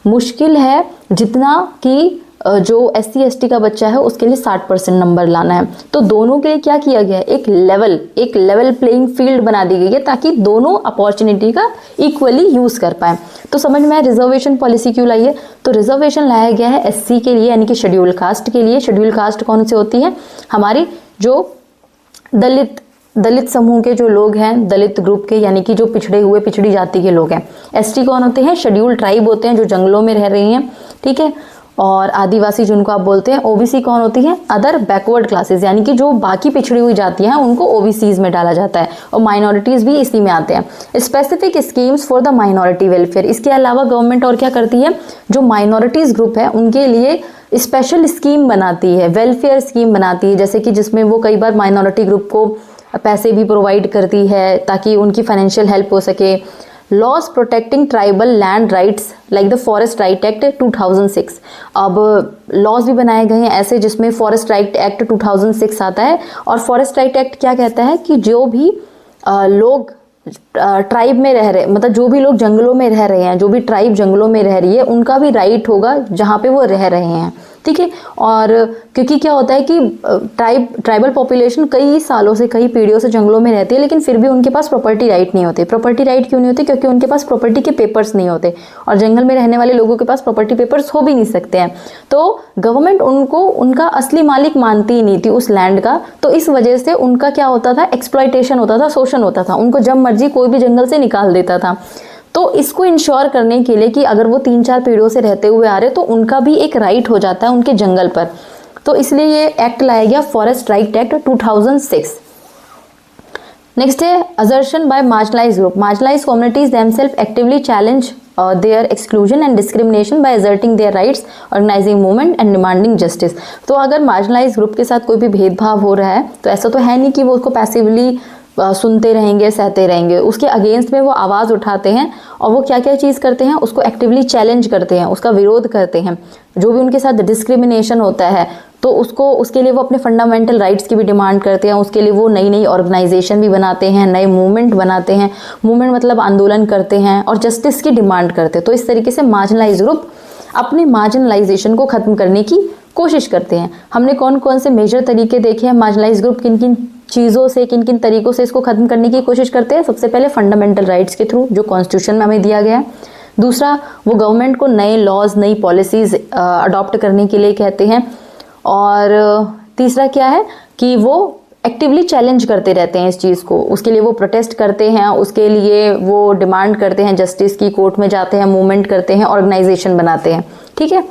मुश्किल है जितना कि जो SC ST का बच्चा है उसके लिए 60% नंबर लाना है। तो दोनों के लिए क्या किया गया है, एक लेवल प्लेइंग फील्ड बना दी गई है ताकि दोनों अपॉर्चुनिटी का इक्वली यूज कर पाए। तो समझ में आया रिजर्वेशन पॉलिसी क्यों लाई है। तो रिजर्वेशन लाया गया है SC के लिए, यानी कि शेड्यूल कास्ट के लिए। शेड्यूल कास्ट कौन से होती है, हमारी जो दलित समूह के जो लोग हैं, दलित ग्रुप के, यानी कि जो पिछड़े हुए, पिछड़ी जाति के लोग हैं। ST कौन होते हैं, शेड्यूल ट्राइब होते हैं, जो जंगलों में रह रही हैं, ठीक है। और आदिवासी जिनको आप बोलते हैं। OBC कौन होती है, अदर बैकवर्ड क्लासेस, यानी कि जो बाकी पिछड़ी हुई जातियां हैं उनको OBCs में डाला जाता है, और माइनॉरिटीज भी इसी में आते हैं। Specific schemes for the minority welfare, इसके अलावा गवर्नमेंट और क्या करती है, जो माइनॉरिटीज ग्रुप है उनके लिए स्पेशल स्कीम बनाती है, वेलफेयर स्कीम बनाती है, जैसे कि जिसमें वो कई बार माइनॉरिटी ग्रुप को पैसे भी प्रोवाइड करती है ताकि उनकी फाइनेंशियल हेल्प हो सके। Laws protecting tribal land rights like the forest right act 2006, अब लॉज भी बनाए गए हैं ऐसे जिसमें फॉरेस्ट राइट एक्ट 2006 आता है। और फॉरेस्ट राइट एक्ट क्या कहता है कि जो भी लोग ट्राइब में रह रहे, मतलब जो भी लोग जंगलों में रह रहे हैं, जो भी ट्राइब जंगलों में रह रही है, उनका भी राइट होगा जहाँ पे वो रह रहे हैं, ठीक है। और क्योंकि क्या होता है कि ट्राइबल पॉपुलेशन कई सालों से, कई पीढ़ियों से जंगलों में रहती है, लेकिन फिर भी उनके पास प्रॉपर्टी राइट नहीं होते। प्रॉपर्टी राइट क्यों नहीं होते, क्योंकि उनके पास प्रॉपर्टी के पेपर्स नहीं होते, और जंगल में रहने वाले लोगों के पास प्रॉपर्टी पेपर्स हो भी नहीं सकते हैं। तो गवर्नमेंट उनको उनका असली मालिक मानती ही नहीं थी उस लैंड का, तो इस वजह से उनका क्या होता था, एक्सप्लॉयटेशन होता था, शोषण होता था, उनको जब मर्जी कोई भी जंगल से निकाल देता था। तो इसको इंश्योर करने के लिए कि अगर वो 3-4 पीढ़ियों से रहते हुए आ रहे तो उनका भी एक राइट हो जाता है उनके जंगल पर, तो इसलिए ये एक्ट लाया गया, फॉरेस्ट राइट एक्ट 2006। नेक्स्ट है assertion by marginalized group. Marginalized communities themselves actively challenge their exclusion and discrimination by asserting their rights, organizing movement and demanding justice. तो अगर marginalized group के साथ कोई भी भेदभाव हो रहा है तो ऐसा तो है नहीं कि वो उसको पैसिवली सुनते रहेंगे, सहते रहेंगे, उसके अगेंस्ट में वो आवाज़ उठाते हैं और वो क्या क्या चीज़ करते हैं, उसको एक्टिवली चैलेंज करते हैं, उसका विरोध करते हैं। जो भी उनके साथ डिस्क्रिमिनेशन होता है तो उसके लिए वो अपने फंडामेंटल राइट्स की भी डिमांड करते हैं, उसके लिए वो नई नई ऑर्गेनाइजेशन भी बनाते हैं, नए मूवमेंट बनाते हैं, मूवमेंट मतलब आंदोलन करते हैं और जस्टिस की डिमांड करते हैं। तो इस तरीके से मार्जिनलाइज ग्रुप अपने मार्जिनलाइजेशन को ख़त्म करने की कोशिश करते हैं। हमने कौन कौन से मेजर तरीके देखे हैं, मार्जिनलाइज ग्रुप किन किन चीज़ों से, किन किन तरीकों से इसको ख़त्म करने की कोशिश करते हैं। सबसे पहले फंडामेंटल राइट्स के थ्रू, जो कॉन्स्टिट्यूशन में हमें दिया गया है। दूसरा, वो गवर्नमेंट को नए लॉज, नई पॉलिसीज़ अडॉप्ट करने के लिए कहते हैं। और तीसरा क्या है कि वो एक्टिवली चैलेंज करते रहते हैं इस चीज़ को, उसके लिए वो प्रोटेस्ट करते हैं, उसके लिए वो डिमांड करते हैं जस्टिस की, कोर्ट में जाते हैं, मूवमेंट करते हैं, ऑर्गेनाइजेशन बनाते हैं। ठीक है,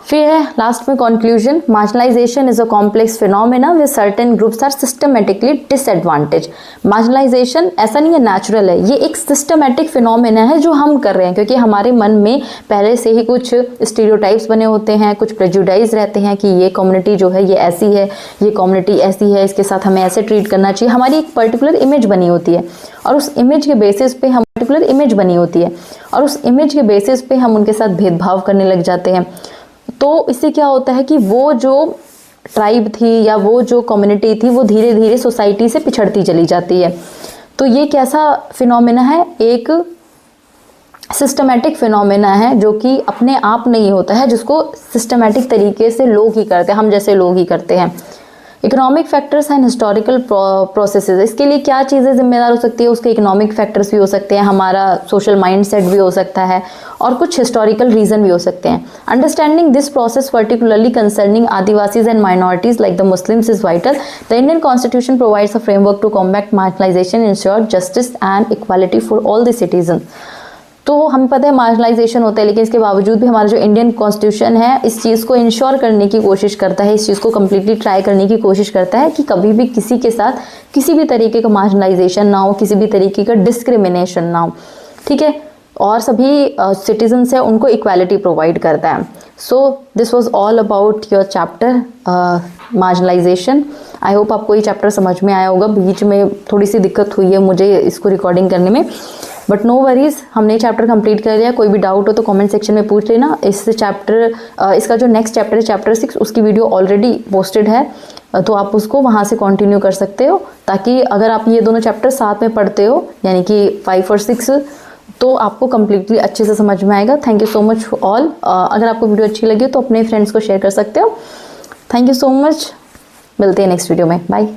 फिर है लास्ट में conclusion. Marginalization is a complex phenomena with certain groups are systematically disadvantage. Marginalization ऐसा नहीं है नेचुरल है, ये एक सिस्टमेटिक फिनोमेना है जो हम कर रहे हैं, क्योंकि हमारे मन में पहले से ही कुछ स्टीरियोटाइप्स बने होते हैं, कुछ प्रेजुडाइज रहते हैं कि ये कम्युनिटी जो है ये ऐसी है, ये कम्युनिटी ऐसी है, इसके साथ हमें ऐसे ट्रीट करना चाहिए। हमारी एक पर्टिकुलर इमेज बनी होती है और उस इमेज के बेसिस पे हम पर्टिकुलर इमेज बनी होती है और उस इमेज के बेसिस पे हम उनके साथ भेदभाव करने लग जाते हैं। तो इससे क्या होता है कि वो जो ट्राइब थी या वो जो कम्युनिटी थी वो धीरे धीरे सोसाइटी से पिछड़ती चली जाती है। तो ये कैसा फिनोमेना है, एक सिस्टमेटिक फिनोमेना है जो कि अपने आप नहीं होता है, जिसको सिस्टमेटिक तरीके से लोग ही करते हैं, हम जैसे लोग ही करते हैं। Economic factors and historical processes, इसके लिए क्या चीज़ें जिम्मेदार हो सकती है, उसके इकोनॉमिक फैक्टर्स भी हो सकते हैं, हमारा सोशल माइंडसेट भी हो सकता है और कुछ हिस्टोरिकल रीजन भी हो सकते हैं। Understanding this process particularly concerning adivasis and minorities like the Muslims is vital. The Indian constitution provides a framework to combat marginalization, ensure justice and equality for all the citizen. तो हमें पता है मार्जिनलाइजेशन होता है, लेकिन इसके बावजूद भी हमारा जो इंडियन कॉन्स्टिट्यूशन है इस चीज़ को इंश्योर करने की कोशिश करता है, इस चीज़ को कम्प्लीटली ट्राई करने की कोशिश करता है कि कभी भी किसी के साथ किसी भी तरीके का मार्जिनलाइजेशन ना हो, किसी भी तरीके का डिस्क्रिमिनेशन ना हो। ठीक है, और सभी सिटीजन्स है उनको इक्वालिटी प्रोवाइड करता है। So this was all about your chapter marginalisation. I hope आपको ये चैप्टर समझ में आया होगा। बीच में थोड़ी सी दिक्कत हुई है मुझे इसको रिकॉर्डिंग करने में, बट नो वरीज, हमने ये चैप्टर कंप्लीट कर लिया। कोई भी डाउट हो तो कमेंट सेक्शन में पूछ लेना। इस चैप्टर इसका जो नेक्स्ट चैप्टर है चैप्टर 6, उसकी वीडियो ऑलरेडी पोस्टेड है, तो आप उसको वहाँ से कंटिन्यू कर सकते हो, ताकि अगर आप ये दोनों चैप्टर साथ में पढ़ते हो यानी कि 5 और 6, तो आपको कम्प्लीटली अच्छे से समझ में आएगा। Thank you so much all. अगर आपको वीडियो अच्छी लगी तो अपने फ्रेंड्स को शेयर कर सकते हो। थैंक यू सो मच, मिलते हैं नेक्स्ट वीडियो में, बाय।